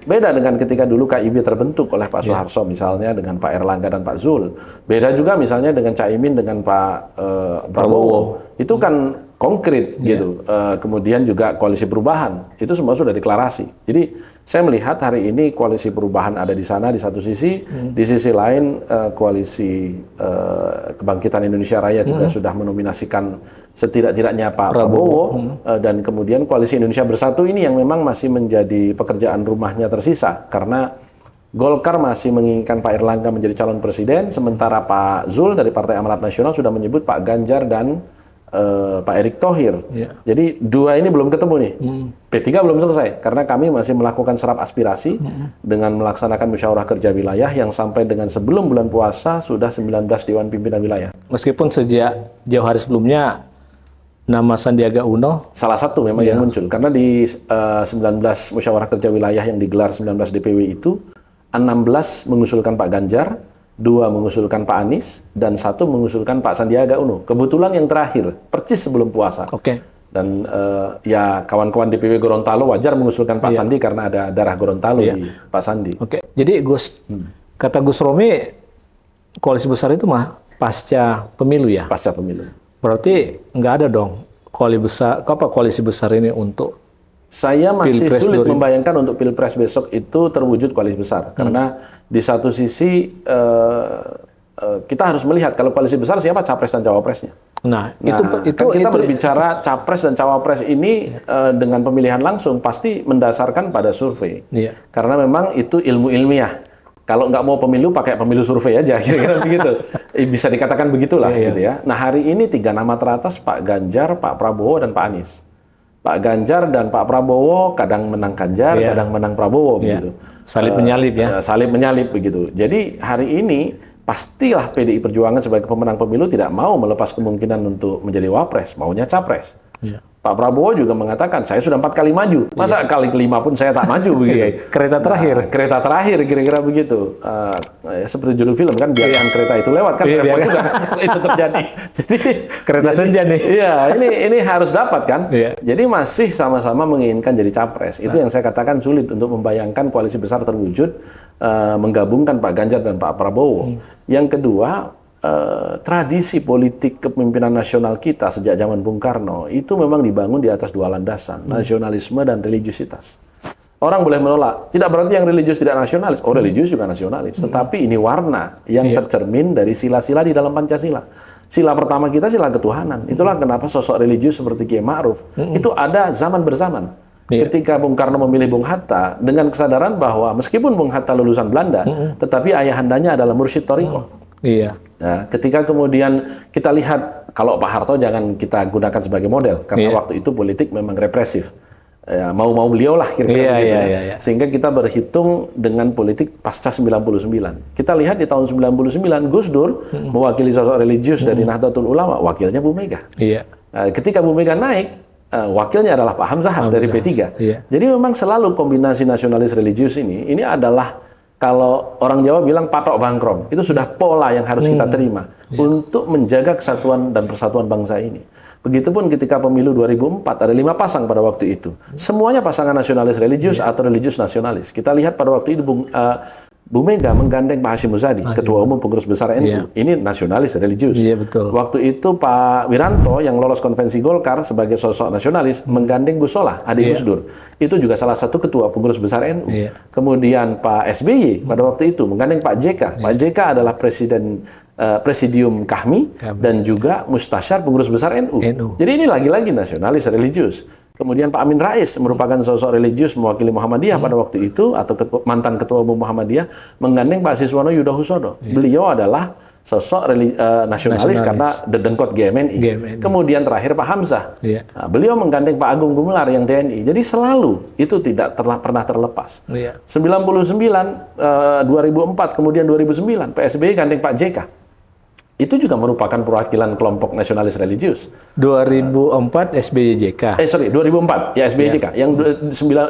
Beda dengan ketika dulu KIB terbentuk oleh Pak Soeharto misalnya dengan Pak Erlangga dan Pak Zul. Beda juga misalnya dengan Caimin dengan Pak Prabowo. Itu kan konkret gitu. Kemudian juga koalisi perubahan. Itu semua sudah deklarasi. Jadi saya melihat hari ini koalisi perubahan ada di sana di satu sisi. Di sisi lain koalisi Kebangkitan Indonesia Raya juga sudah menominasikan setidak-tidaknya Pak Prabowo. Dan kemudian koalisi Indonesia Bersatu ini yang memang masih menjadi pekerjaan rumahnya tersisa. Karena Golkar masih menginginkan Pak Erlangga menjadi calon presiden. Sementara Pak Zul dari Partai Amanat Nasional sudah menyebut Pak Ganjar dan Pak Erick Thohir. Jadi dua ini belum ketemu nih. P3 belum selesai karena kami masih melakukan serap aspirasi dengan melaksanakan musyawarah kerja wilayah yang sampai dengan sebelum bulan puasa sudah 19 Dewan Pimpinan Wilayah. Meskipun sejak jauh hari sebelumnya nama Sandiaga Uno salah satu memang yang muncul karena di 19 musyawarah kerja wilayah yang digelar 19 DPW itu 16 mengusulkan Pak Ganjar, 2 mengusulkan Pak Anies, dan 1 mengusulkan Pak Sandiaga Uno. Kebetulan yang terakhir, percis sebelum puasa. Dan ya kawan-kawan DPW Gorontalo wajar mengusulkan Pak Sandi karena ada darah Gorontalo di Pak Sandi. Jadi kata Gus Romi, koalisi besar itu mah pasca pemilu ya? Pasca pemilu. Berarti nggak ada dong koalisi besar ini untuk saya masih Pilpres sulit membayangkan untuk Pilpres besok itu terwujud koalisi besar. Karena di satu sisi kita harus melihat kalau koalisi besar siapa capres dan cawapresnya. Nah itu kita berbicara capres dan cawapres ini dengan pemilihan langsung pasti mendasarkan pada survei. Karena memang itu ilmu ilmiah. Kalau nggak mau pemilu pakai pemilu survei aja, kira-kira begitu. Bisa dikatakan begitulah gitu ya. Nah hari ini 3 nama teratas Pak Ganjar, Pak Prabowo dan Pak Anies. Pak Ganjar dan Pak Prabowo kadang menang Ganjar, kadang menang Prabowo begitu. Salib menyalip ya. Salib menyalip begitu. Jadi hari ini pastilah PDI Perjuangan sebagai pemenang pemilu tidak mau melepas kemungkinan untuk menjadi wapres, maunya capres. Pak Prabowo juga mengatakan saya sudah 4 kali maju, masa kali kelima pun saya tak maju begitu. Kereta terakhir kira-kira begitu. Seperti judul film kan biarkan kereta itu lewat kan repot juga itu terjadi. Jadi kereta senja nih. Iya, ini harus dapat kan. Jadi masih sama-sama menginginkan jadi capres. Itu yang saya katakan sulit untuk membayangkan koalisi besar terwujud menggabungkan Pak Ganjar dan Pak Prabowo. Yang kedua, tradisi politik kepemimpinan nasional kita sejak zaman Bung Karno itu memang dibangun di atas 2 landasan, nasionalisme dan religiusitas. Orang boleh menolak, tidak berarti yang religius tidak nasionalis. Oh, religius juga nasionalis, tetapi ini warna yang tercermin dari sila-sila di dalam Pancasila. Sila pertama kita sila ketuhanan. Itulah kenapa sosok religius seperti Kiai Ma'ruf itu ada zaman berzaman. Ketika Bung Karno memilih Bung Hatta dengan kesadaran bahwa meskipun Bung Hatta lulusan Belanda, tetapi ayahandanya adalah mursyid Thariqah. Nah, ketika kemudian kita lihat kalau Pak Harto jangan kita gunakan sebagai model karena waktu itu politik memang represif. Mau beliau lah kira-kira begitu. Sehingga kita berhitung dengan politik pasca 99. Kita lihat di tahun 99 Gus Dur mewakili sosok religius dari Nahdlatul Ulama, wakilnya Bu Mega. Ketika Bu Mega naik, wakilnya adalah Pak Hamzahas dari P3. Jadi memang selalu kombinasi nasionalis religius ini adalah kalau orang Jawa bilang patok bangkrong, itu sudah pola yang harus kita terima untuk menjaga kesatuan dan persatuan bangsa ini. Begitupun ketika pemilu 2004, ada 5 pasang pada waktu itu. Semuanya pasangan nasionalis religius atau religius nasionalis. Kita lihat pada waktu itu Bu Mega menggandeng Pak Hashim Muzadi, Ketua Umum Pengurus Besar NU. Ini nasionalis religius. Waktu itu Pak Wiranto yang lolos konvensi Golkar sebagai sosok nasionalis menggandeng Gus Solah, adik Gus Dur. Itu juga salah satu Ketua Pengurus Besar NU. Kemudian Pak SBY pada waktu itu menggandeng Pak JK. Pak JK adalah Presidium Kahmi dan juga Mustasyar Pengurus Besar NU. Jadi ini lagi-lagi nasionalis religius. Kemudian Pak Amin Rais merupakan sosok religius mewakili Muhammadiyah pada waktu itu atau mantan Ketua Umum Muhammadiyah menggandeng Pak Siswono Yudohusodo. Beliau adalah sosok nasionalis karena dedengkot GMNI. Kemudian terakhir Pak Hamzah. Nah, beliau menggandeng Pak Agung Gumelar yang TNI. Jadi selalu itu tidak pernah terlepas. 99, 2004, kemudian 2009 PSBY gandeng Pak JK. Itu juga merupakan perwakilan kelompok nasionalis religius. 2004 SBY JK. 2004 ya SBY JK. Yang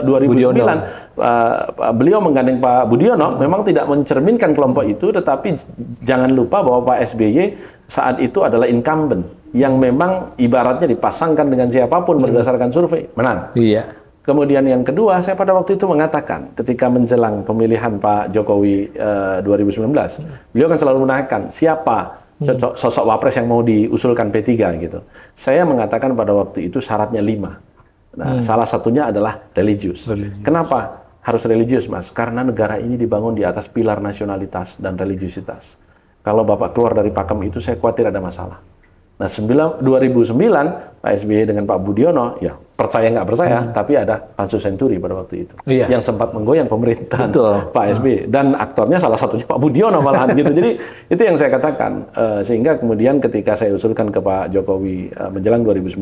2009 beliau menggandeng Pak Budiono memang tidak mencerminkan kelompok itu, tetapi jangan lupa bahwa Pak SBY saat itu adalah incumbent yang memang ibaratnya dipasangkan dengan siapapun berdasarkan survei menang. Kemudian yang kedua, saya pada waktu itu mengatakan ketika menjelang pemilihan Pak Jokowi 2019, beliau kan selalu menanyakan siapa sosok wapres yang mau diusulkan P3 gitu. Saya mengatakan pada waktu itu syaratnya 5. Nah, salah satunya adalah religius. Kenapa harus religius, Mas? Karena negara ini dibangun di atas pilar nasionalitas dan religiusitas. Kalau Bapak keluar dari pakem itu, saya khawatir ada masalah. Nah, 2009 Pak SBY dengan Pak Budiono, ya percaya nggak percaya, tapi ada Pansus Senturi pada waktu itu, yang sempat menggoyang pemerintahan Pak SBY, dan aktornya salah satunya Pak Budiono malahan gitu. Jadi itu yang saya katakan, sehingga kemudian ketika saya usulkan ke Pak Jokowi menjelang 2019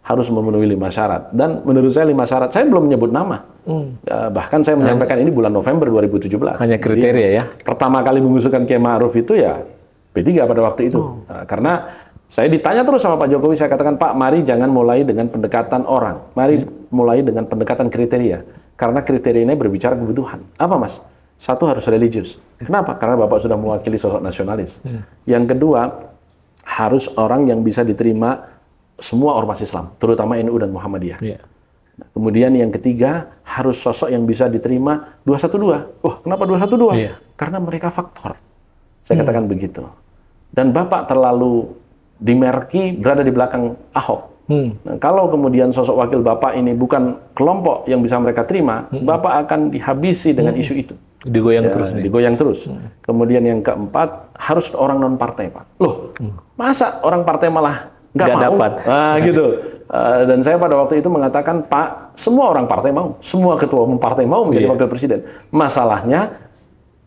harus memenuhi 5 syarat, dan menurut saya 5 syarat, saya belum menyebut nama, bahkan saya menyampaikan ini bulan November 2017. Hanya kriteria. Jadi, ya. Pertama kali mengusulkan Kiai Ma'ruf itu ya P3 pada waktu itu, karena saya ditanya terus sama Pak Jokowi, saya katakan, Pak, mari jangan mulai dengan pendekatan orang. Mari mulai dengan pendekatan kriteria. Karena kriteria ini berbicara kebutuhan. Apa, Mas? Satu, harus religius. Kenapa? Karena Bapak sudah mewakili sosok nasionalis. Yang kedua, harus orang yang bisa diterima semua ormas Islam, terutama NU dan Muhammadiyah. Nah, kemudian yang ketiga, harus sosok yang bisa diterima 212. Oh, kenapa 212? Karena mereka faktor. Saya katakan begitu. Dan Bapak terlalu dimerki berada di belakang Ahok. Nah, kalau kemudian sosok wakil Bapak ini bukan kelompok yang bisa mereka terima, Bapak akan dihabisi dengan isu itu. Digoyang terus. Kemudian yang keempat, harus orang non partai, Pak. Loh, masa orang partai malah nggak dapat? Nah, gitu. Dan saya pada waktu itu mengatakan, Pak, semua orang partai mau, semua ketua umum partai mau menjadi wakil presiden. Masalahnya,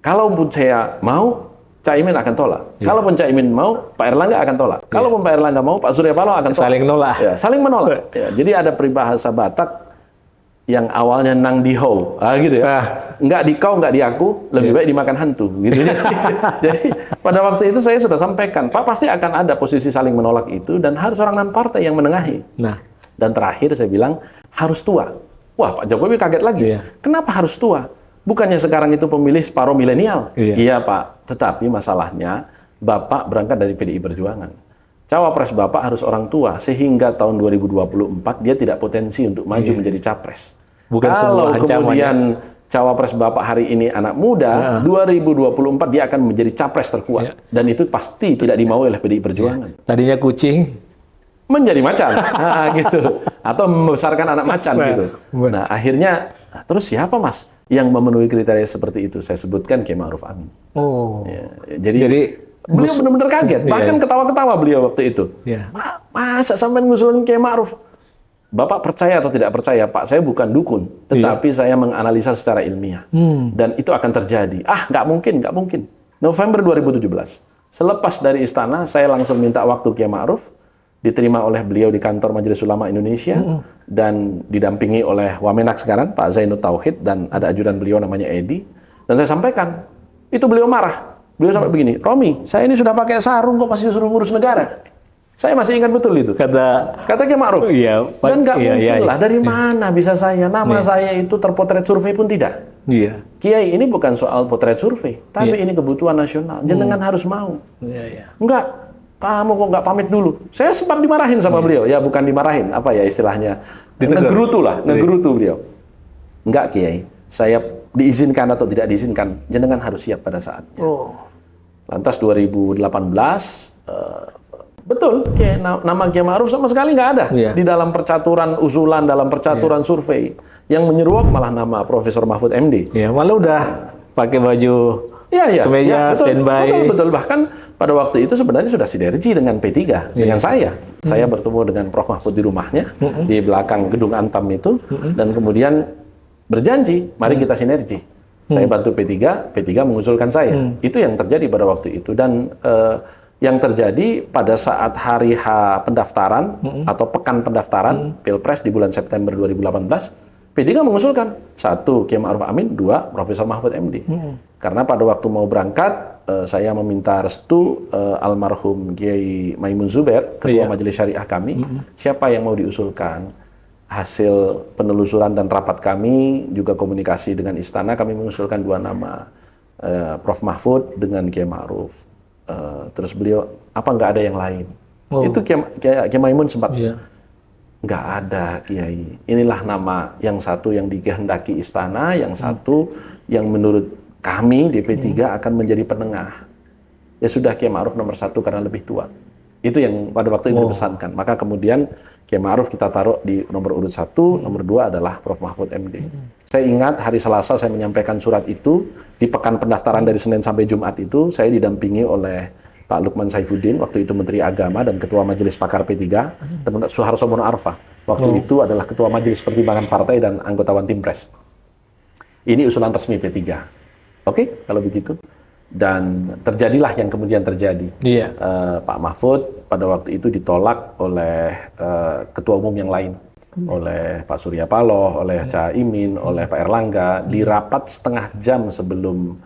kalaupun saya mau, Caimin akan tolak. Kalaupun Caimin mau, Pak Erlangga akan tolak. Kalaupun Pak Erlangga mau, Pak Surya Paloh akan tolak. Saling nolak. Ya, saling menolak. Ya, jadi ada peribahasa Batak yang awalnya nang dihau, gitu ya. Nggak dikau, nggak diaku, lebih baik dimakan hantu. Gitu. Jadi pada waktu itu saya sudah sampaikan, Pak, pasti akan ada posisi saling menolak itu, dan harus orang non partai yang menengahi. Nah, dan terakhir saya bilang harus tua. Wah, Pak Jokowi kaget lagi. Kenapa harus tua? Bukannya sekarang itu pemilih separuh milenial? Iya, Pak. Tetapi masalahnya, Bapak berangkat dari PDI Perjuangan. Cawapres Bapak harus orang tua, sehingga tahun 2024 dia tidak potensi untuk maju menjadi capres. Bukan kalau ancaman, kemudian Cawapres Bapak hari ini anak muda, 2024 dia akan menjadi capres terkuat. Dan itu pasti tidak dimaui oleh PDI Perjuangan. Tadinya kucing, menjadi macan, gitu. Atau membesarkan anak macan, gitu. Nah, akhirnya, terus siapa, Mas, yang memenuhi kriteria seperti itu? Saya sebutkan Kiai Ma'ruf Amin. Jadi beliau benar-benar kaget. Bahkan ketawa-ketawa beliau waktu itu. Masa sampai ngusulin Kiai Ma'ruf? Bapak percaya atau tidak percaya, Pak, saya bukan dukun, tetapi saya menganalisa secara ilmiah. Dan itu akan terjadi. Nggak mungkin. November 2017. Selepas dari istana, saya langsung minta waktu Kiai Ma'ruf, diterima oleh beliau di kantor Majelis Ulama Indonesia, dan didampingi oleh Wamenak sekarang, Pak Zainud Tauhid, dan ada ajudan beliau namanya Edi. Dan saya sampaikan, itu beliau marah. Beliau sampai begini, Romi, saya ini sudah pakai sarung kok masih suruh ngurus negara. Saya masih ingat betul itu. Kata Kiai Ma'ruf. Dan nggak mungkin lah, dari mana bisa saya, nama saya itu terpotret survei pun tidak. Kiai, ini bukan soal potret survei, tapi ini kebutuhan nasional. Jenengan harus mau. Enggak. Kamu kok nggak pamit dulu? Saya sempat dimarahin sama beliau. Ya, bukan dimarahin, apa ya istilahnya? Ngegerutu beliau. Enggak, Kiai. Saya diizinkan atau tidak diizinkan, jenengan harus siap pada saatnya. Lantas 2018, betul, nama Kiai Ma'ruf sama sekali nggak ada di dalam percaturan usulan, dalam percaturan survei. Yang menyeruak malah nama Profesor Mahfud MD. Malah udah pakai baju kemeja, standby. Betul. Bahkan pada waktu itu sebenarnya sudah sinergi dengan P3, dengan saya. Saya bertemu dengan Prof. Mahfud di rumahnya, di belakang gedung Antam itu, dan kemudian berjanji, mari kita sinergi. Saya bantu P3 mengusulkan saya. Itu yang terjadi pada waktu itu. Dan yang terjadi pada saat hari H pendaftaran, atau pekan pendaftaran, Pilpres di bulan September 2018, P3 mengusulkan 1 Kiai Ma'ruf Amin, 2 Profesor Mahfud MD. Karena pada waktu mau berangkat, saya meminta restu almarhum Kiai Maimun Zubair, Ketua Majelis Syariah kami, siapa yang mau diusulkan. Hasil penelusuran dan rapat kami, juga komunikasi dengan istana, kami mengusulkan 2 nama, Prof. Mahfud dengan Kiai Ma'ruf. Terus beliau, apa nggak ada yang lain? Itu Kiai Maimun sempat Nggak ada, Kiai. Inilah nama yang satu yang dikehendaki istana, yang satu yang menurut kami DP3 akan menjadi penengah. Ya sudah, Kiai Ma'ruf nomor 1 karena lebih tua. Itu yang pada waktu itu dipesankan. Maka kemudian Kiai Ma'ruf kita taruh di nomor urut 1, nomor 2 adalah Prof. Mahfud MD. Saya ingat hari Selasa saya menyampaikan surat itu, di pekan pendaftaran dari Senin sampai Jumat itu, saya didampingi oleh Pak Lukman Saifuddin, waktu itu Menteri Agama dan Ketua Majelis Pakar P3, dan Suharso Mono Arfa, waktu itu adalah Ketua Majelis Pertimbangan Partai dan anggota One Team Press. Ini usulan resmi P3. Oke, kalau begitu. Dan terjadilah yang kemudian terjadi. Iya. Pak Mahfud pada waktu itu ditolak oleh ketua umum yang lain. Oleh Pak Surya Paloh, oleh Caimin, oleh Pak Erlangga, di rapat setengah jam sebelum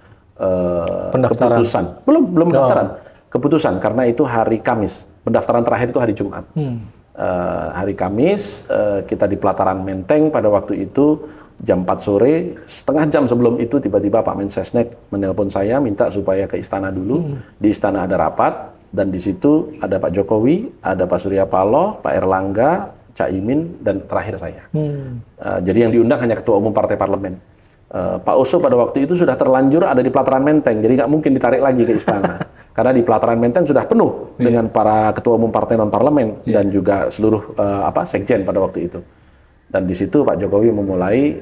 Pendaftaran. keputusan. Belum pendaftaran. Keputusan, karena itu hari Kamis. Pendaftaran terakhir itu hari Jumat. Hari Kamis, kita di pelataran Menteng pada waktu itu, jam 4 sore, setengah jam sebelum itu tiba-tiba Pak Mensesnek menelpon saya, minta supaya ke istana dulu. Di istana ada rapat, dan di situ ada Pak Jokowi, ada Pak Surya Paloh, Pak Erlangga, Caimin, dan terakhir saya. Jadi yang diundang hanya Ketua Umum Partai Parlemen. Pak Oso pada waktu itu sudah terlanjur ada di pelataran Menteng, jadi nggak mungkin ditarik lagi ke istana. Karena di pelataran Menteng sudah penuh dengan para ketua umum partai non-parlemen dan juga seluruh sekjen pada waktu itu. Dan di situ Pak Jokowi memulai,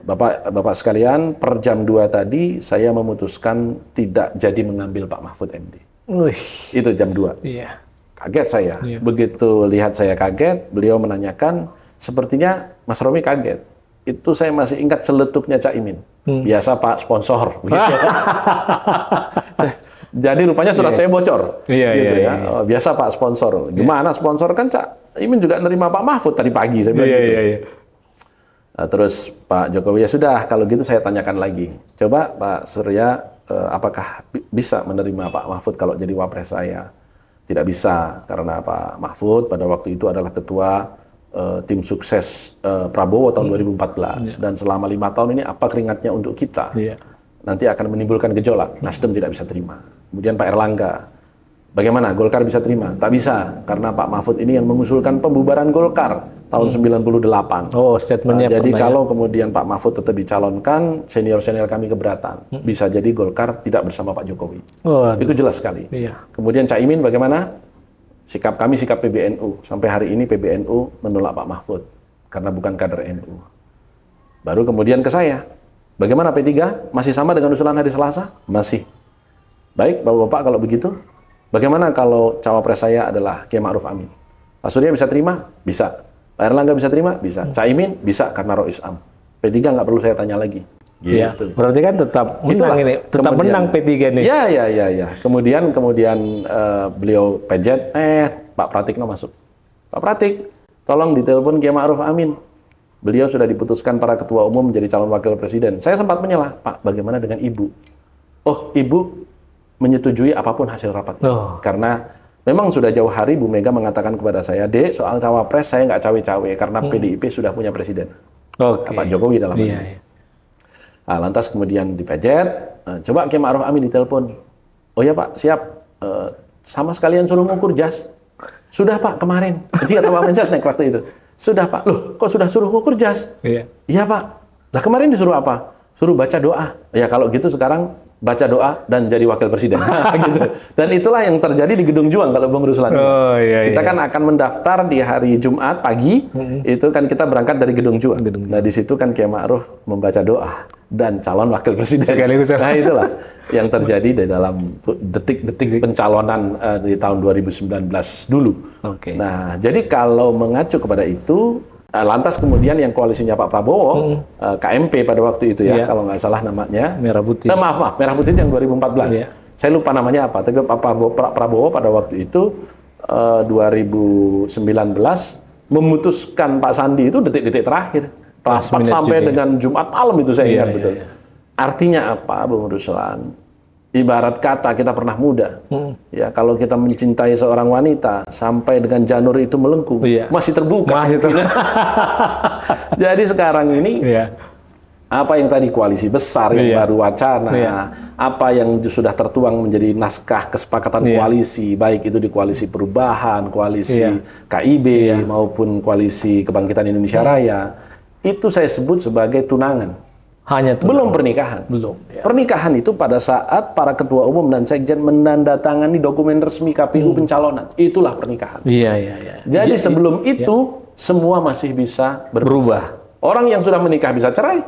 Bapak sekalian, per jam 2 tadi saya memutuskan tidak jadi mengambil Pak Mahfud MD. Itu jam 2. Iya. Kaget saya. Iya. Begitu lihat saya kaget, beliau menanyakan, sepertinya Mas Romi kaget. Itu saya masih ingat seletupnya Caimin. Biasa Pak sponsor. Begitu. Jadi rupanya surat saya bocor. Iya, gitu iya, ya. iya. Biasa Pak sponsor. Gimana sponsor? Kan Caimin juga nerima Pak Mahfud tadi pagi. Saya bilang gitu. Iya. Nah, terus Pak Jokowi, ya sudah, kalau gitu saya tanyakan lagi. Coba Pak Surya, apakah bisa menerima Pak Mahfud kalau jadi wapres saya? Tidak bisa, karena Pak Mahfud pada waktu itu adalah ketua tim sukses Prabowo tahun 2014. Dan selama 5 tahun ini apa keringatnya untuk kita? Nanti akan menimbulkan gejolak. Nasdem tidak bisa terima. Kemudian Pak Erlangga, bagaimana Golkar bisa terima? Tak bisa, karena Pak Mahfud ini yang mengusulkan pembubaran Golkar tahun 98. Oh, statementnya. Jadi kalau kemudian Pak Mahfud tetap dicalonkan, senior-senior kami keberatan. Bisa jadi Golkar tidak bersama Pak Jokowi. Itu jelas sekali. Iya. Kemudian Caimin bagaimana? Sikap kami, sikap PBNU. Sampai hari ini PBNU menolak Pak Mahfud karena bukan kader NU. Baru kemudian ke saya. Bagaimana P3? Masih sama dengan usulan hari Selasa? Masih. Baik, Bapak-Bapak, kalau begitu, bagaimana kalau cawapres saya adalah Kiai Ma'ruf Amin? Pak Surya bisa terima? Bisa. Pak Erlangga bisa terima? Bisa. Caimin? Bisa, karena Rois Am. P3 nggak perlu saya tanya lagi. Iya. Gitu. Berarti kan tetap menang ini, tetap Kemudian, menang P3 nih. Ya. Kemudian beliau pejet, Pak Pratikno masuk. Pak Pratik, tolong ditelepon Kiai Ma'ruf Amin. Beliau sudah diputuskan para ketua umum menjadi calon wakil presiden. Saya sempat menyelah, Pak, bagaimana dengan Ibu? Oh, Ibu menyetujui apapun hasil rapat. Karena memang sudah jauh hari Bu Mega mengatakan kepada saya, Dek, soal cawapres saya nggak cawe-cawe karena PDIP sudah punya presiden. Pak Jokowi dalam hal ini. Nah, lantas kemudian dipejet, coba Kiai Ma'ruf Amin ditelepon. Oh ya Pak, siap. Sama sekalian suruh ngukur jas. Sudah Pak, kemarin. Jadi kata Pak Mensesnek waktu itu. Sudah Pak. Loh, kok sudah suruh ngukur jas? Iya Pak. Lah kemarin disuruh apa? Suruh baca doa. Ya kalau gitu sekarang baca doa dan jadi wakil presiden. Gitu. Dan itulah yang terjadi di Gedung Juang kalau Bung Ruslan. Kita kan akan mendaftar di hari Jumat pagi, itu kan kita berangkat dari Gedung Juang. Nah di situ kan Kiai Ma'ruf membaca doa dan calon wakil presiden. Nah itulah yang terjadi di dalam detik-detik pencalonan di tahun 2019 dulu. Nah jadi kalau mengacu kepada itu, lantas kemudian yang koalisinya Pak Prabowo, KMP pada waktu itu ya, kalau nggak salah namanya. Merah Putih. Maaf, Merah Putih yang 2014. Saya lupa namanya apa, tapi Pak Prabowo pada waktu itu 2019 memutuskan Pak Sandi itu detik-detik terakhir. Rapat sampai dengan Jumat malam itu saya ingat betul. Artinya apa, Bung Ruslan? Ibarat kata kita pernah muda, ya kalau kita mencintai seorang wanita sampai dengan janur itu melengkung, masih terbuka. Jadi sekarang ini Apa yang tadi koalisi besar yang baru wacana, apa yang sudah tertuang menjadi naskah kesepakatan koalisi, baik itu di koalisi perubahan, koalisi KIB maupun koalisi kebangkitan Indonesia Raya, itu saya sebut sebagai tunangan. Hanya tunangan. Belum pernikahan. Belum. Pernikahan itu pada saat para ketua umum dan sekjen menandatangani dokumen resmi KPU pencalonan. Itulah pernikahan. Jadi sebelum itu semua masih bisa berubah. Orang yang sudah menikah bisa cerai,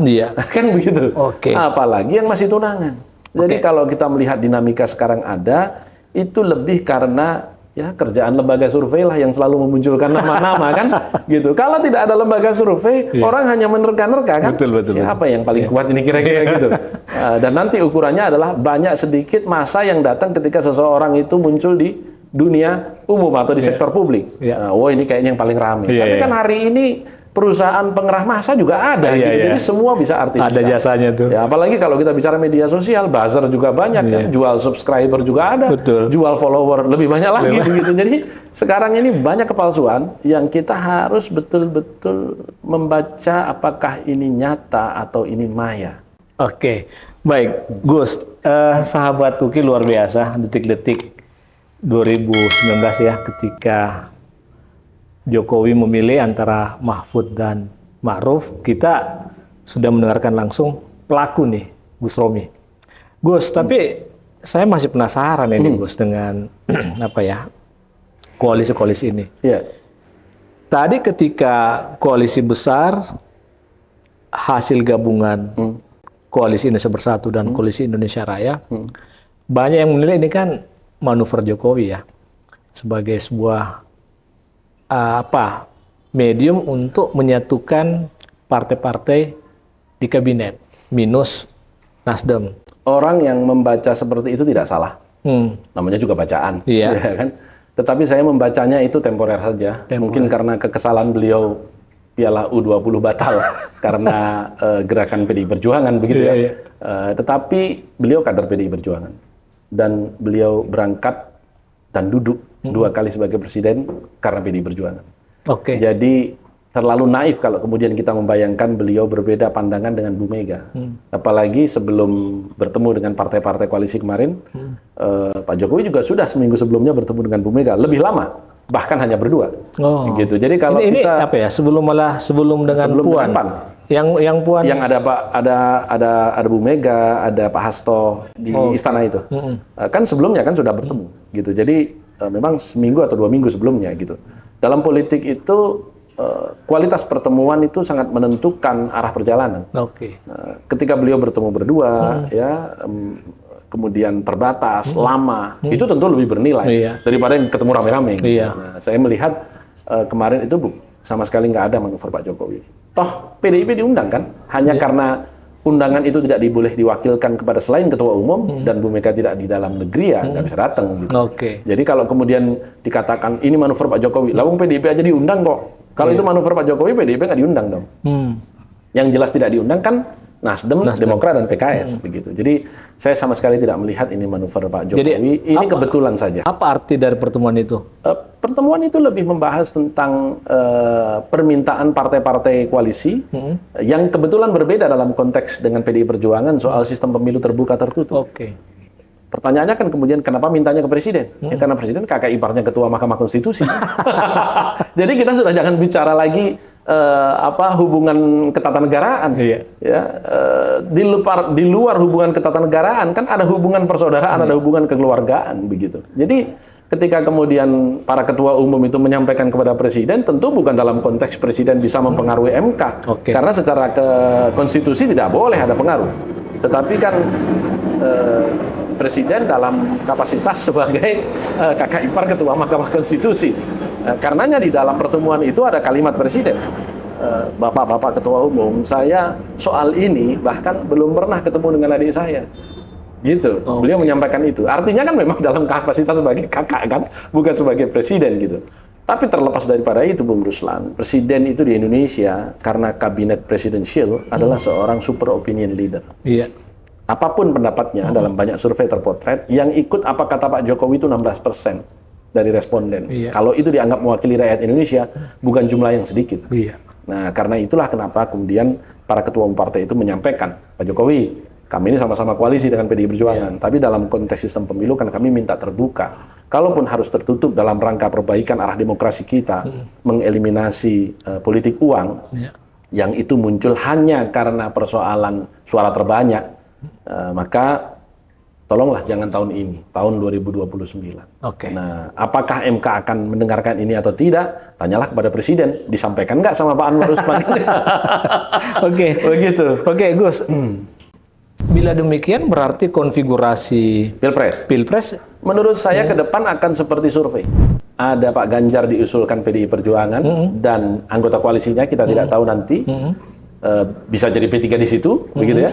kan begitu. Apalagi yang masih tunangan. Jadi kalau kita melihat dinamika sekarang ada, itu lebih karena ya kerjaan lembaga survei lah yang selalu memunculkan nama-nama kan, gitu. Kalau tidak ada lembaga survei, orang hanya menerka-nerka kan. Siapa yang paling kuat ini kira-kira gitu. Dan nanti ukurannya adalah banyak sedikit masa yang datang ketika seseorang itu muncul di dunia umum atau di sektor publik. Oh ini kayaknya yang paling ramai. Tapi kan hari ini perusahaan pengerah massa juga ada, gitu. Jadi semua bisa artifisial. Ada jasanya tuh. Ya, apalagi kalau kita bicara media sosial, buzzer juga banyak, kan? Jual subscriber juga ada, jual follower lebih banyak lagi, gitu. Jadi sekarang ini banyak kepalsuan yang kita harus betul-betul membaca apakah ini nyata atau ini maya. Baik, Gus, sahabat Uki luar biasa, detik-detik 2019 ya, ketika Jokowi memilih antara Mahfud dan Ma'ruf, kita sudah mendengarkan langsung pelaku nih, Gus Romi. Gus, tapi saya masih penasaran ini Gus dengan koalisi-koalisi ini. Tadi ketika koalisi besar, hasil gabungan koalisi Indonesia Bersatu dan koalisi Indonesia Raya, banyak yang menilai ini kan manuver Jokowi ya, sebagai sebuah medium untuk menyatukan partai-partai di kabinet minus Nasdem. Orang yang membaca seperti itu tidak salah, namanya juga bacaan, ya kan? Tetapi saya membacanya itu temporer saja. Mungkin karena kekesalan beliau Piala U20 batal karena gerakan PDI Perjuangan begitu ya. Tetapi beliau kader PDI Perjuangan dan beliau berangkat dan duduk 2 kali sebagai presiden karena PDI Perjuangan. Jadi terlalu naif kalau kemudian kita membayangkan beliau berbeda pandangan dengan Bu Mega. Apalagi sebelum bertemu dengan partai-partai koalisi kemarin, Pak Jokowi juga sudah seminggu sebelumnya bertemu dengan Bu Mega, lebih lama, bahkan hanya berdua. Gitu. Jadi kalau ini kita sebelum dengan Puan. Yang Puan yang ada Bu Mega, ada Pak Hasto di istana itu. Kan sebelumnya kan sudah bertemu gitu. Jadi memang seminggu atau 2 minggu sebelumnya gitu. Dalam politik itu kualitas pertemuan itu sangat menentukan arah perjalanan. Ketika beliau bertemu berdua, kemudian terbatas, lama, itu tentu lebih bernilai daripada yang ketemu rame-rame. Nah, saya melihat kemarin itu sama sekali nggak ada manuver Pak Jokowi. Toh PDIP diundang kan, hanya karena undangan itu tidak boleh diwakilkan kepada selain ketua umum dan Bu Mega tidak di dalam negeri ya nggak bisa datang. Gitu. Jadi kalau kemudian dikatakan ini manuver Pak Jokowi, lawang PDIP aja diundang kok. Kalau itu manuver Pak Jokowi, PDIP nggak diundang dong. Yang jelas tidak diundang kan Nasdem, Demokrat dan PKS begitu. Jadi saya sama sekali tidak melihat ini manuver Pak Jokowi. Jadi, ini kebetulan saja. Apa arti dari pertemuan itu? Pertemuan itu lebih membahas tentang permintaan partai-partai koalisi yang kebetulan berbeda dalam konteks dengan PDI Perjuangan soal sistem pemilu terbuka tertutup. Pertanyaannya kan kemudian kenapa mintanya ke presiden? Ya karena presiden kakak iparnya ketua Mahkamah Konstitusi. Jadi kita sudah jangan bicara lagi hubungan ketatanegaraan. Di luar hubungan ketatanegaraan kan ada hubungan persaudaraan, ada hubungan kekeluargaan begitu. Jadi ketika kemudian para ketua umum itu menyampaikan kepada presiden, tentu bukan dalam konteks presiden bisa mempengaruhi MK, karena secara konstitusi tidak boleh ada pengaruh. Tetapi kan presiden dalam kapasitas sebagai kakak ipar ketua Mahkamah Konstitusi. Karenanya di dalam pertemuan itu ada kalimat presiden, Bapak-bapak ketua umum, saya soal ini bahkan belum pernah ketemu dengan adik saya. Gitu. Beliau menyampaikan itu. Artinya kan memang dalam kapasitas sebagai kakak kan, bukan sebagai presiden gitu. Tapi terlepas daripada itu, Bung Ruslan, presiden itu di Indonesia karena kabinet presidensial adalah seorang super opinion leader. Apapun pendapatnya dalam banyak survei terpotret, yang ikut apa kata Pak Jokowi itu 16% dari responden. Kalau itu dianggap mewakili rakyat Indonesia, bukan jumlah yang sedikit. Nah, karena itulah kenapa kemudian para ketua umum partai itu menyampaikan, Pak Jokowi, kami ini sama-sama koalisi dengan PDI Perjuangan, tapi dalam konteks sistem pemilu kan kami minta terbuka. Kalaupun harus tertutup dalam rangka perbaikan arah demokrasi kita, mengeliminasi politik uang, yang itu muncul hanya karena persoalan suara terbanyak, maka tolonglah jangan tahun ini, tahun 2029. Oke. Nah, apakah MK akan mendengarkan ini atau tidak? Tanyalah kepada Presiden. Disampaikan nggak sama Pak Anwar Usman? Oke. Begitu. Oke, Gus. Bila demikian berarti konfigurasi Pilpres menurut saya ke depan akan seperti survei. Ada Pak Ganjar diusulkan PDI Perjuangan dan anggota koalisinya kita tidak tahu nanti. Bisa jadi P3 di situ, begitu ya.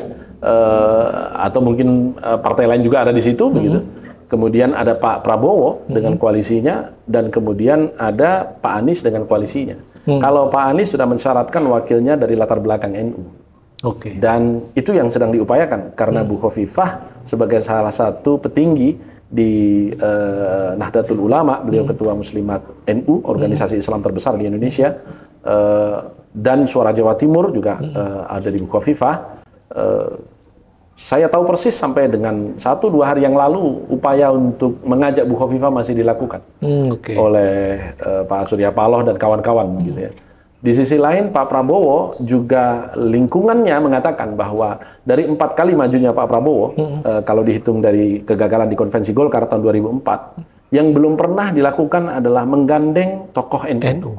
Atau mungkin partai lain juga ada di situ, begitu. Kemudian ada Pak Prabowo dengan koalisinya, dan kemudian ada Pak Anies dengan koalisinya. Kalau Pak Anies sudah mensyaratkan wakilnya dari latar belakang NU. Oke. Dan itu yang sedang diupayakan, karena Bu Khofifah sebagai salah satu petinggi di Nahdlatul Ulama, beliau ketua Muslimat NU, organisasi Islam terbesar di Indonesia, dan Suara Jawa Timur juga ada di Bu Khofifah. Saya tahu persis sampai dengan 1-2 hari yang lalu upaya untuk mengajak Bu Khofifah masih dilakukan oleh Pak Surya Paloh dan kawan-kawan, gitu ya. Di sisi lain Pak Prabowo juga lingkungannya mengatakan bahwa dari 4 kali majunya Pak Prabowo, kalau dihitung dari kegagalan di konvensi Golkar tahun 2004, yang belum pernah dilakukan adalah menggandeng tokoh NU.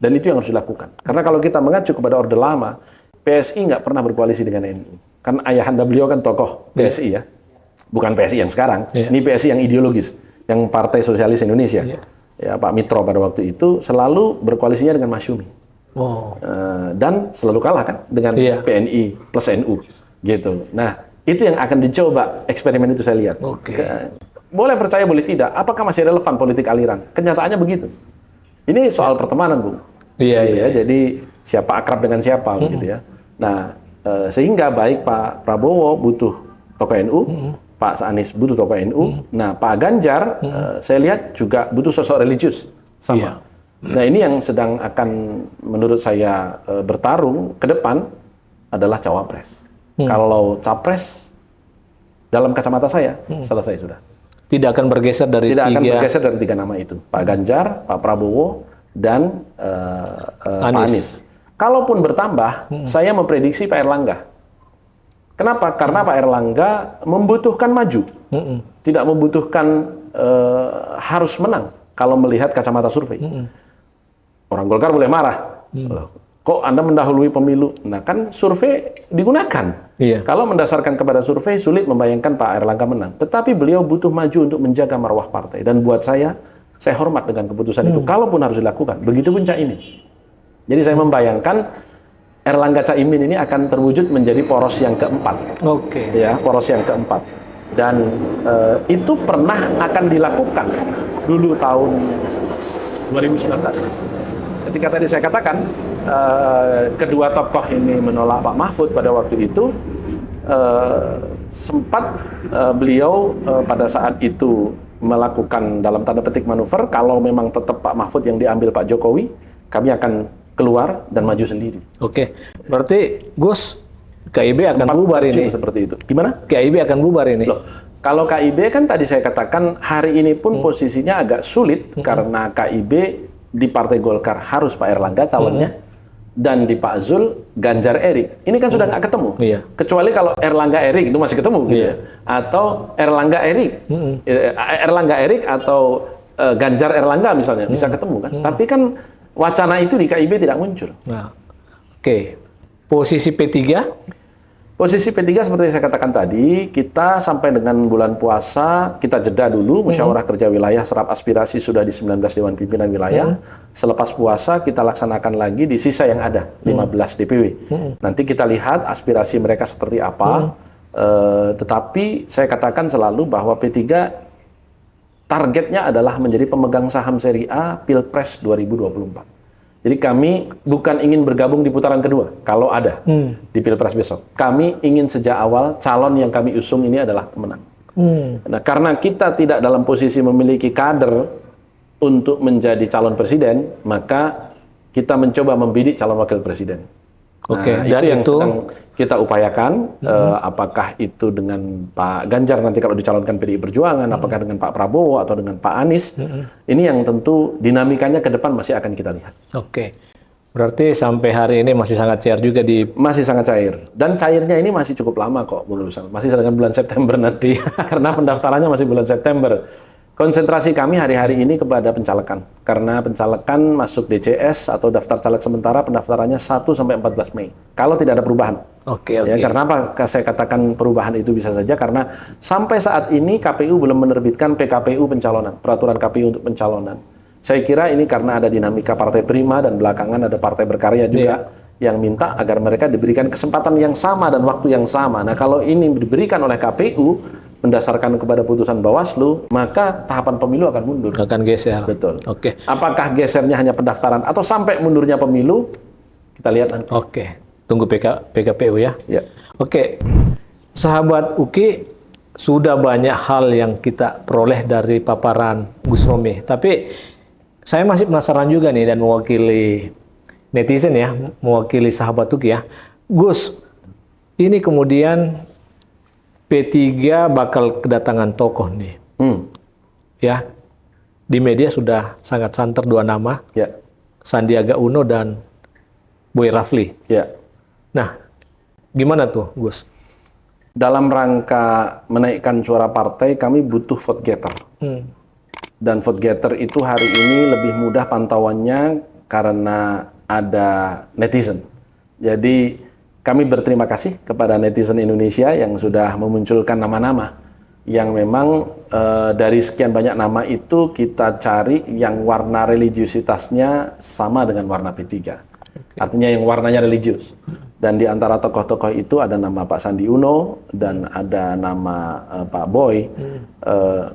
Dan itu yang harus dilakukan. Karena kalau kita mengacu kepada Orde Lama, PSI nggak pernah berkoalisi dengan NU. Kan ayahanda beliau kan tokoh PSI ya. Bukan PSI yang sekarang, ini PSI yang ideologis, yang Partai Sosialis Indonesia. Ya, Pak Mitro pada waktu itu selalu berkoalisinya dengan Masyumi. Dan selalu kalah kan dengan PNI plus NU gitu. Nah, itu yang akan dicoba eksperimen itu saya lihat. Boleh percaya boleh tidak, apakah masih relevan politik aliran? Kenyataannya begitu. Ini soal pertemanan, Bu. Jadi siapa akrab dengan siapa gitu ya. Nah, sehingga baik Pak Prabowo butuh tokoh NU, Pak Anies butuh tokoh NU. Nah, Pak Ganjar saya lihat juga butuh sosok religius sama. Nah, ini yang sedang akan menurut saya bertarung ke depan adalah cawapres. Kalau capres dalam kacamata saya selesai sudah. Tidak akan bergeser dari akan bergeser dari 3 nama itu. Pak Ganjar, Pak Prabowo, dan Pak Anies. Kalaupun bertambah, saya memprediksi Pak Erlangga. Kenapa? Karena Pak Erlangga membutuhkan maju. Tidak membutuhkan harus menang kalau melihat kacamata survei. Orang Golkar boleh marah. Kok Anda mendahului pemilu? Nah, kan survei digunakan. Kalau mendasarkan kepada survei, sulit membayangkan Pak Erlangga menang. Tetapi beliau butuh maju untuk menjaga marwah partai. Dan buat saya hormat dengan keputusan itu. Kalaupun harus dilakukan. Begitupun Caimin. Jadi saya membayangkan Erlangga Caimin ini akan terwujud menjadi poros yang keempat. Ya, poros yang keempat. Dan itu pernah akan dilakukan dulu tahun 2019. Ketika tadi saya katakan kedua tokoh ini menolak Pak Mahfud pada waktu itu, sempat beliau pada saat itu melakukan dalam tanda petik manuver, kalau memang tetap Pak Mahfud yang diambil Pak Jokowi, kami akan keluar dan maju sendiri. Berarti Gus, KIB akan bubar ini. Seperti itu. Gimana? KIB akan bubar ini. Kalau KIB kan tadi saya katakan hari ini pun posisinya agak sulit karena KIB di Partai Golkar harus Pak Erlangga calonnya, dan di Pak Zul Ganjar Erik. Ini kan sudah nggak ketemu. Kecuali kalau Erlangga Erik itu masih ketemu, gitu. Atau Erlangga Erik, Erlangga Erik atau Ganjar Erlangga misalnya bisa ketemu kan. Tapi kan wacana itu di KIB tidak muncul. Posisi P3? Posisi P3 seperti yang saya katakan tadi, kita sampai dengan bulan puasa, kita jeda dulu, musyawarah kerja wilayah, serap aspirasi sudah di 19 Dewan Pimpinan Wilayah. Selepas puasa, kita laksanakan lagi di sisa yang ada, 15 DPW. Nanti kita lihat aspirasi mereka seperti apa. Tetapi saya katakan selalu bahwa P3 targetnya adalah menjadi pemegang saham seri A Pilpres 2024. Jadi kami bukan ingin bergabung di putaran kedua, kalau ada di Pilpres besok. Kami ingin sejak awal calon yang kami usung ini adalah pemenang. Nah, karena kita tidak dalam posisi memiliki kader untuk menjadi calon presiden, maka kita mencoba membidik calon wakil presiden. Oke, Nah, dan itu yang itu sedang kita upayakan, apakah itu dengan Pak Ganjar nanti kalau dicalonkan PDI Perjuangan, apakah dengan Pak Prabowo atau dengan Pak Anies, ini yang tentu dinamikanya ke depan masih akan kita lihat. Oke. Berarti sampai hari ini masih sangat cair juga di... Masih sangat cair. Dan cairnya ini masih cukup lama kok menurut saya. Masih dengan bulan September nanti. Karena pendaftarannya masih bulan September. Konsentrasi kami hari-hari ini kepada pencalekan. Karena pencalekan masuk DCS atau daftar caleg sementara pendaftarannya 1 sampai 14 Mei. Kalau tidak ada perubahan. Oke. Ya, karena apa saya katakan perubahan itu bisa saja karena sampai saat ini KPU belum menerbitkan PKPU pencalonan, peraturan KPU untuk pencalonan. Saya kira ini karena ada dinamika Partai Prima dan belakangan ada Partai Berkarya juga yang minta agar mereka diberikan kesempatan yang sama dan waktu yang sama. Nah, kalau ini diberikan oleh KPU berdasarkan kepada putusan Bawaslu, maka tahapan pemilu akan mundur. Akan geser. Betul. Oke. Apakah gesernya hanya pendaftaran atau sampai mundurnya pemilu? Kita lihat nanti. Oke. Tunggu PKPU ya. Ya. Oke. Sahabat UKI, sudah banyak hal yang kita peroleh dari paparan Gus Romi. Tapi saya masih penasaran juga nih dan mewakili netizen ya, mewakili sahabat UKI ya. Gus, ini kemudian P3 bakal kedatangan tokoh nih. Ya, di media sudah sangat santer 2 nama. Ya. Sandiaga Uno dan Boy Rafli. Ya. Nah, gimana tuh, Gus? Dalam rangka menaikkan suara partai, kami butuh vote getter. Dan vote getter itu hari ini lebih mudah pantauannya karena ada netizen. Jadi kami berterima kasih kepada netizen Indonesia yang sudah memunculkan nama-nama yang memang dari sekian banyak nama itu kita cari yang warna religiusitasnya sama dengan warna P3. Artinya yang warnanya religius. Dan di antara tokoh-tokoh itu ada nama Pak Sandi Uno dan ada nama Pak Boy.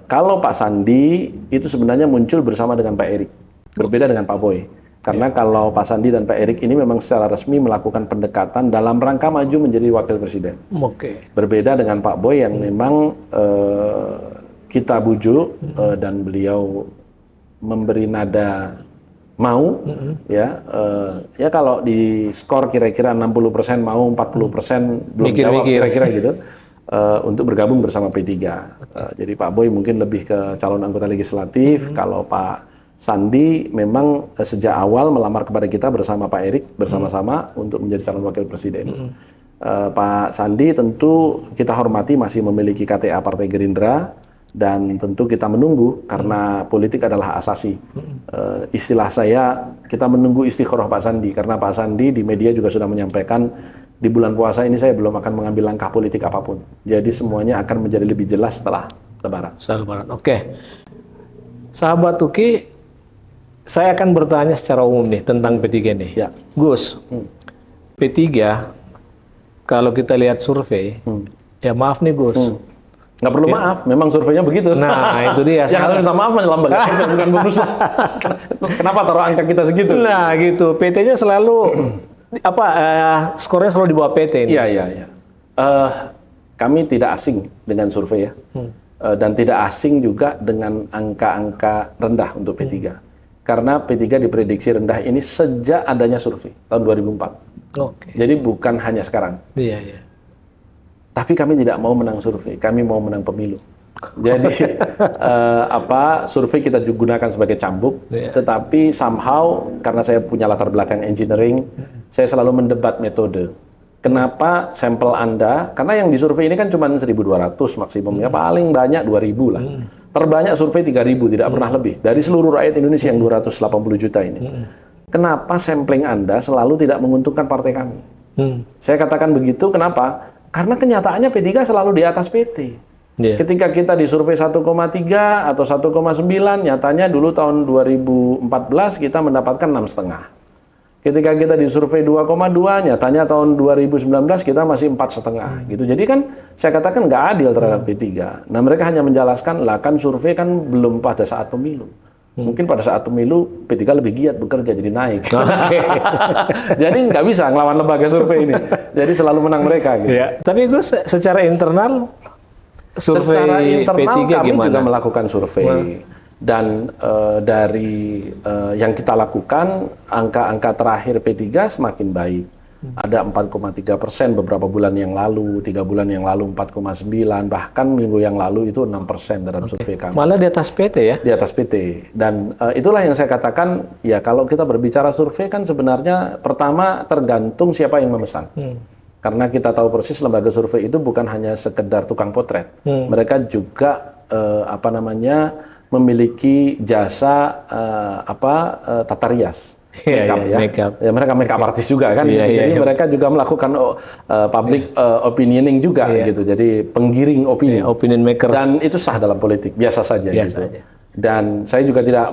Kalau Pak Sandi itu sebenarnya muncul bersama dengan Pak Erik, berbeda dengan Pak Boy. Karena kalau Pak Sandi dan Pak Erik ini memang secara resmi melakukan pendekatan dalam rangka maju menjadi wakil presiden. Oke. Berbeda dengan Pak Boy yang memang kita bujuk dan beliau memberi nada mau, ya kalau di skor kira-kira 60% mau, 40% belum jawab kira-kira gitu, untuk bergabung bersama P3. Jadi Pak Boy mungkin lebih ke calon anggota legislatif, kalau Pak Sandi memang sejak awal melamar kepada kita bersama Pak Erik, bersama-sama untuk menjadi calon wakil presiden. Pak Sandi tentu kita hormati masih memiliki KTA Partai Gerindra, dan tentu kita menunggu karena politik adalah asasi. Istilah saya, kita menunggu istikharah Pak Sandi karena Pak Sandi di media juga sudah menyampaikan di bulan puasa ini saya belum akan mengambil langkah politik apapun. Jadi semuanya akan menjadi lebih jelas setelah Lebaran. Setelah Lebaran. Oke. Sahabat Uki, saya akan bertanya secara umum nih tentang P3 nih. Ya. Gus, P3 kalau kita lihat survei, ya maaf nih Gus. Nggak perlu maaf, memang surveinya begitu. Nah, itu dia. Yang harus minta maaf lembaga survei, bukan Bumrus. Kenapa taruh angka kita segitu? Nah, gitu. PT-nya selalu skornya selalu di bawah PT ini. Iya. Kami tidak asing dengan survei ya. Dan tidak asing juga dengan angka-angka rendah untuk P3. Karena P3 diprediksi rendah ini sejak adanya survei tahun 2004. Oke. Jadi bukan hanya sekarang. Iya. Tapi kami tidak mau menang survei, kami mau menang pemilu. Jadi survei kita gunakan sebagai cambuk, tetapi somehow karena saya punya latar belakang engineering, saya selalu mendebat metode. Kenapa sampel Anda? Karena yang disurvei ini kan cuma 1.200 maksimumnya, paling banyak 2.000 lah. Terbanyak survei 3.000, tidak pernah lebih dari seluruh rakyat Indonesia yang 280 juta ini. Kenapa sampling Anda selalu tidak menguntungkan partai kami? Saya katakan begitu, kenapa? Karena kenyataannya P3 selalu di atas PT. Ketika kita disurvei 1,3 atau 1,9, nyatanya dulu tahun 2014 kita mendapatkan 6,5. Ketika kita disurvei 2,2, nyatanya tahun 2019 kita masih 4,5 gitu. Jadi kan saya katakan nggak adil terhadap P3. Nah, mereka hanya menjelaskan, lah kan survei kan belum pada saat pemilu. Mungkin pada saat pemilu P3 lebih giat bekerja jadi naik. Jadi nggak bisa ngelawan lembaga survei ini. Jadi selalu menang mereka. Gitu. Ya. Tapi Gus, secara internal survei secara internal P3 kami gimana? juga melakukan survei. Dan dari yang kita lakukan, angka-angka terakhir P3 semakin baik. Ada 4,3% beberapa bulan yang lalu, 3 bulan yang lalu 4,9, bahkan minggu yang lalu itu 6% dalam survei kami. Malah di atas PT ya? Di atas PT. Dan itulah yang saya katakan, ya kalau kita berbicara survei kan sebenarnya pertama tergantung siapa yang memesan. Karena kita tahu persis lembaga survei itu bukan hanya sekedar tukang potret. Mereka juga memiliki jasa tata rias. Makeup. Ya, mereka makeup artis juga kan. Jadi mereka juga melakukan public opinioning juga gitu. Jadi penggiring opini, opinion maker. Dan itu sah dalam politik, biasa saja gitu. Dan saya juga tidak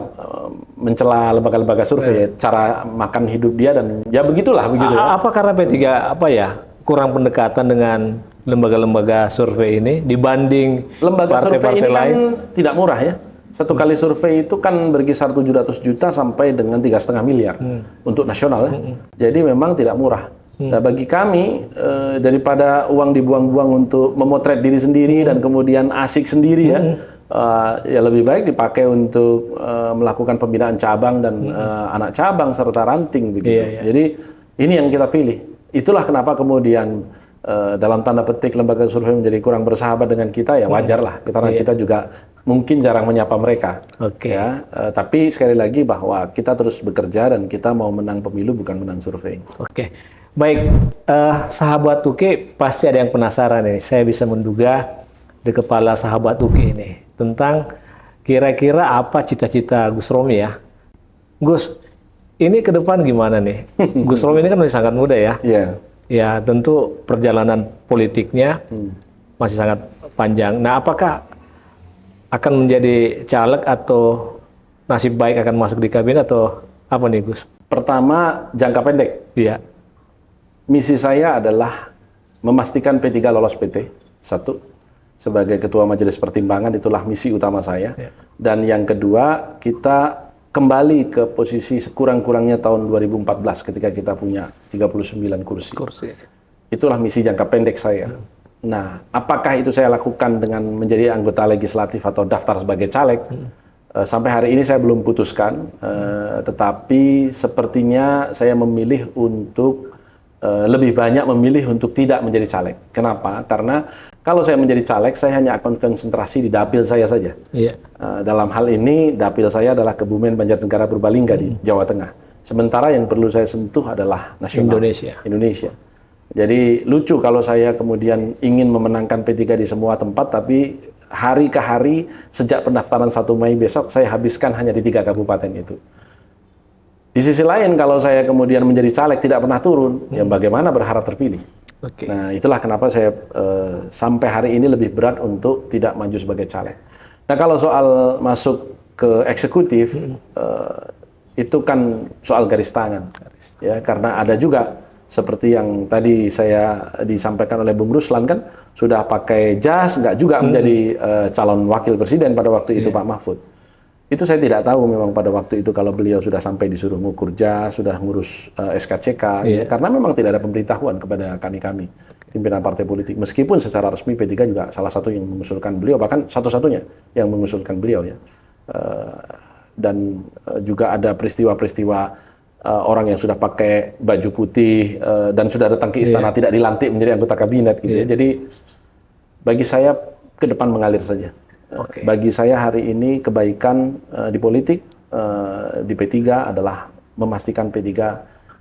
mencela lembaga-lembaga survei, cara makan hidup dia dan ya begitulah begitu. Apa karena P3 kurang pendekatan dengan lembaga-lembaga survei ini dibanding lembaga survei ini lain? Kan tidak murah ya. Satu kali survei itu kan berkisar 700 juta sampai dengan 3,5 miliar untuk nasional. Jadi memang tidak murah. Nah, bagi kami daripada uang dibuang-buang untuk memotret diri sendiri dan kemudian asik sendiri ya lebih baik dipakai untuk melakukan pembinaan cabang dan anak cabang serta ranting begitu. Jadi ini yang kita pilih. Itulah kenapa kemudian dalam tanda petik lembaga survei menjadi kurang bersahabat dengan kita, ya wajar lah, karena kita juga mungkin jarang menyapa mereka. Ya, tapi sekali lagi bahwa kita terus bekerja dan kita mau menang pemilu bukan menang survei. Baik, sahabat UKI pasti ada yang penasaran nih. Saya bisa menduga di kepala sahabat UKI ini tentang kira-kira apa cita-cita Gus Romi ya. Gus, ini ke depan gimana nih? Gus Romi ini kan masih sangat muda ya. Ya, tentu perjalanan politiknya masih sangat panjang. Nah, apakah akan menjadi caleg atau nasib baik akan masuk di kabinet atau apa nih, Gus? Pertama, jangka pendek. Iya. Misi saya adalah memastikan P3 lolos PT. Satu, sebagai Ketua Majelis Pertimbangan, itulah misi utama saya. Dan yang kedua, kita kembali ke posisi sekurang-kurangnya tahun 2014 ketika kita punya 39 kursi. Itulah misi jangka pendek saya. Nah, apakah itu saya lakukan dengan menjadi anggota legislatif atau daftar sebagai caleg? Sampai hari ini saya belum putuskan, tetapi sepertinya saya memilih untuk lebih banyak memilih untuk tidak menjadi caleg. Kenapa? Karena kalau saya menjadi caleg, saya hanya akan konsentrasi di dapil saya saja. Dalam hal ini, dapil saya adalah Kebumen Banjarnegara Purbalingga di Jawa Tengah. Sementara yang perlu saya sentuh adalah nasional. Indonesia. Jadi lucu kalau saya kemudian ingin memenangkan P3 di semua tempat, tapi hari ke hari sejak pendaftaran 1 Mei besok, saya habiskan hanya di 3 kabupaten itu. Di sisi lain, kalau saya kemudian menjadi caleg tidak pernah turun, ya bagaimana berharap terpilih? Nah, itulah kenapa saya sampai hari ini lebih berat untuk tidak maju sebagai caleg. Nah, kalau soal masuk ke eksekutif, itu kan soal garis tangan. Ya, karena ada juga, seperti yang tadi saya disampaikan oleh Bung Ruslan kan, sudah pakai jas, nggak juga menjadi calon wakil presiden pada waktu itu Pak Mahfud. Itu saya tidak tahu memang pada waktu itu kalau beliau sudah sampai disuruh ngukur jas, sudah ngurus SKCK, ya, karena memang tidak ada pemberitahuan kepada kami pimpinan partai politik. Meskipun secara resmi P3 juga salah satu yang mengusulkan beliau, bahkan satu-satunya yang mengusulkan beliau ya. Dan juga ada peristiwa-peristiwa orang yang sudah pakai baju putih dan sudah datang ke istana tidak dilantik menjadi anggota kabinet gitu ya. Jadi bagi saya ke depan mengalir saja. Bagi saya hari ini kebaikan di politik di P3 adalah memastikan P3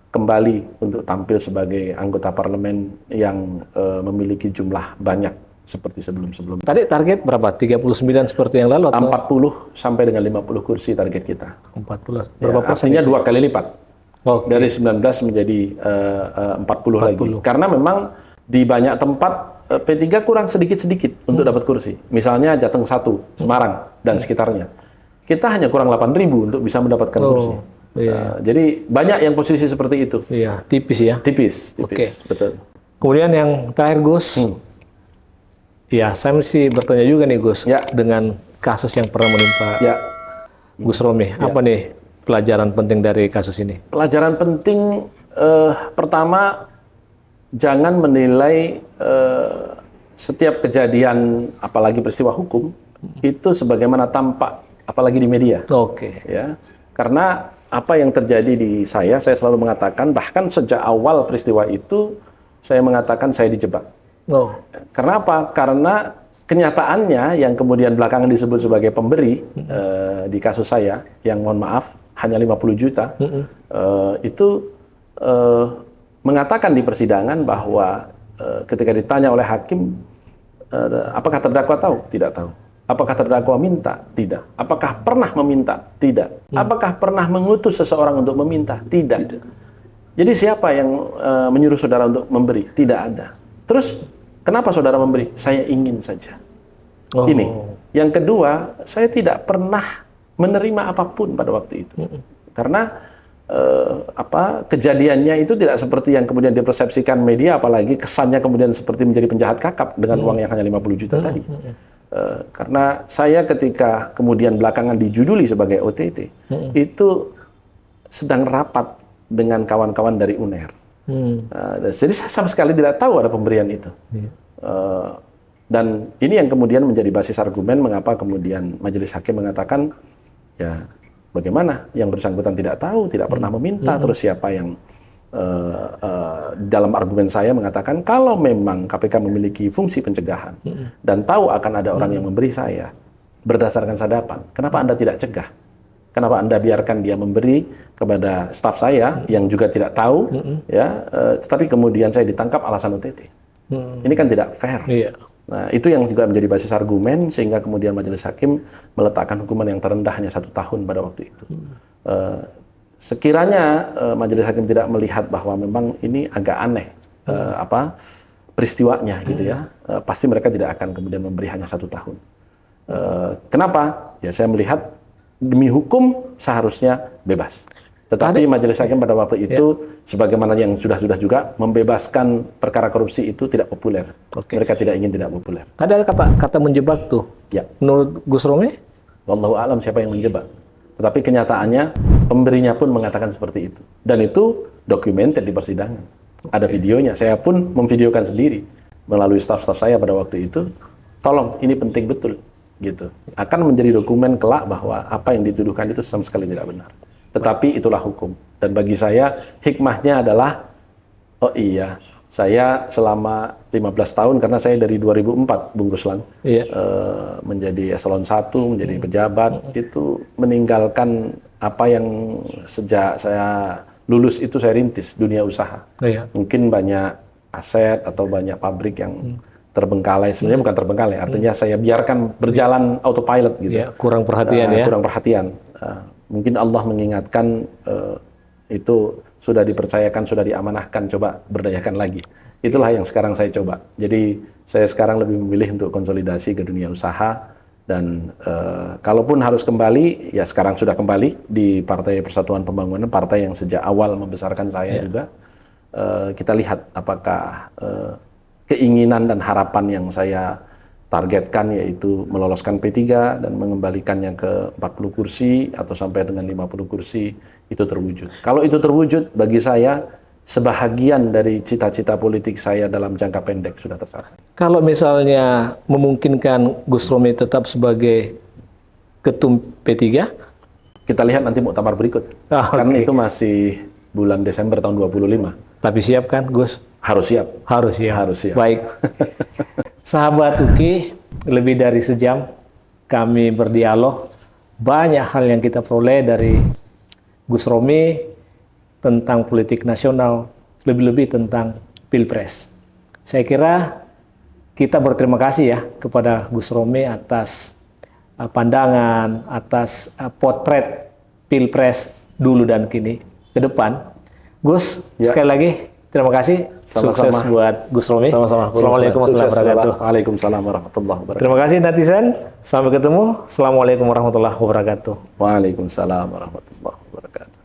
kembali untuk tampil sebagai anggota parlemen yang memiliki jumlah banyak seperti sebelum-sebelumnya. Tadi target berapa? 39 seperti yang lalu atau? 40 sampai dengan 50 kursi target kita. 40. Berapa artinya 2 kali lipat. Dari 19 menjadi 40 lagi. Karena memang di banyak tempat P3 kurang sedikit-sedikit untuk dapat kursi. Misalnya Jateng 1, Semarang, dan sekitarnya. Kita hanya kurang 8.000 untuk bisa mendapatkan kursi. Jadi banyak yang posisi seperti itu. Tipis ya? Tipis, betul. Kemudian yang terakhir Gus, ya saya mesti bertanya juga nih Gus, dengan kasus yang pernah menimpa Gus Romi. Apa nih pelajaran penting dari kasus ini? Pelajaran penting, pertama, jangan menilai setiap kejadian, apalagi peristiwa hukum, itu sebagaimana tampak apalagi di media. Oke. Ya, karena apa yang terjadi di saya selalu mengatakan, bahkan sejak awal peristiwa itu, saya mengatakan saya dijebak. Oh. Karena apa? Karena kenyataannya yang kemudian belakangan disebut sebagai pemberi di kasus saya, yang mohon maaf hanya 50 juta, itu mengatakan di persidangan bahwa ketika ditanya oleh hakim, apakah terdakwa tahu? Tidak tahu. Apakah terdakwa minta? Tidak. Apakah pernah meminta? Tidak. Apakah pernah mengutus seseorang untuk meminta? Tidak. Jadi siapa yang menyuruh saudara untuk memberi? Tidak ada. Terus kenapa saudara memberi? Saya ingin saja. Oh. Ini. Yang kedua, saya tidak pernah menerima apapun pada waktu itu. Karena kejadiannya itu tidak seperti yang kemudian dipersepsikan media, apalagi kesannya kemudian seperti menjadi penjahat kakap dengan uang yang hanya 50 juta tadi. Karena saya ketika kemudian belakangan dijuduli sebagai OTT, itu sedang rapat dengan kawan-kawan dari UNER. Jadi saya sama sekali tidak tahu ada pemberian itu. Dan ini yang kemudian menjadi basis argumen mengapa kemudian majelis hakim mengatakan, ya bagaimana yang bersangkutan tidak tahu, tidak pernah meminta, terus siapa yang dalam argumen saya mengatakan kalau memang KPK memiliki fungsi pencegahan dan tahu akan ada orang yang memberi saya berdasarkan sadapan, kenapa Anda tidak cegah? Kenapa Anda biarkan dia memberi kepada staf saya yang juga tidak tahu, ya, tetapi kemudian saya ditangkap alasan OTT? Ini kan tidak fair. Iya. Nah, itu yang juga menjadi basis argumen sehingga kemudian majelis hakim meletakkan hukuman yang terendah hanya 1 tahun pada waktu itu. Sekiranya majelis hakim tidak melihat bahwa memang ini agak aneh peristiwanya gitu ya, pasti mereka tidak akan kemudian memberi hanya 1 tahun. Kenapa? Ya saya melihat demi hukum seharusnya bebas. Tetapi majelis hakim pada waktu itu, sebagaimana yang sudah juga membebaskan perkara korupsi itu tidak populer. Mereka tidak ingin tidak populer. Tadi ada kata menjebak tuh. Ya. Menurut Gus Romi? Wallahu a'lam siapa yang menjebak. Tetapi kenyataannya pemberinya pun mengatakan seperti itu. Dan itu documented di persidangan. Ada videonya. Saya pun memvideokan sendiri melalui staf-staf saya pada waktu itu. Tolong, ini penting betul. Gitu. Akan menjadi dokumen kelak bahwa apa yang dituduhkan itu sama sekali tidak benar. Tetapi itulah hukum. Dan bagi saya hikmahnya adalah, oh iya, saya selama 15 tahun, karena saya dari 2004, Bung Ruslan, menjadi eselon 1, menjadi pejabat, itu meninggalkan apa yang sejak saya lulus itu saya rintis, dunia usaha. Mungkin banyak aset atau banyak pabrik yang terbengkalai, sebenarnya bukan terbengkalai, artinya saya biarkan berjalan autopilot gitu. Kurang perhatian Kurang perhatian. Mungkin Allah mengingatkan itu sudah dipercayakan, sudah diamanahkan, coba berdayakan lagi. Itulah yang sekarang saya coba. Jadi saya sekarang lebih memilih untuk konsolidasi ke dunia usaha dan kalaupun harus kembali, ya sekarang sudah kembali di Partai Persatuan Pembangunan, partai yang sejak awal membesarkan saya juga. Kita lihat apakah keinginan dan harapan yang saya targetkan yaitu meloloskan P3 dan mengembalikannya ke 40 kursi atau sampai dengan 50 kursi itu terwujud. Kalau itu terwujud, bagi saya sebahagian dari cita-cita politik saya dalam jangka pendek sudah tercapai. Kalau misalnya memungkinkan Gus Romi tetap sebagai ketum P3, kita lihat nanti muktamar berikut. Karena itu masih bulan Desember tahun 25. Tapi siap kan, Gus? Harus siap. Harus siap. Harus siap. Baik. Sahabat UKI, lebih dari sejam kami berdialog. Banyak hal yang kita peroleh dari Gus Romi tentang politik nasional, lebih-lebih tentang Pilpres. Saya kira kita berterima kasih ya kepada Gus Romi atas pandangan, atas potret Pilpres dulu dan kini ke depan. Gus, sekali lagi terima kasih. Sukses buat Gus Romi. Sama-sama. Assalamualaikum warahmatullahi wabarakatuh. Waalaikumsalam warahmatullahi wabarakatuh. Terima kasih netizen. Sampai ketemu. Assalamualaikum warahmatullahi wabarakatuh. Waalaikumsalam warahmatullahi wabarakatuh.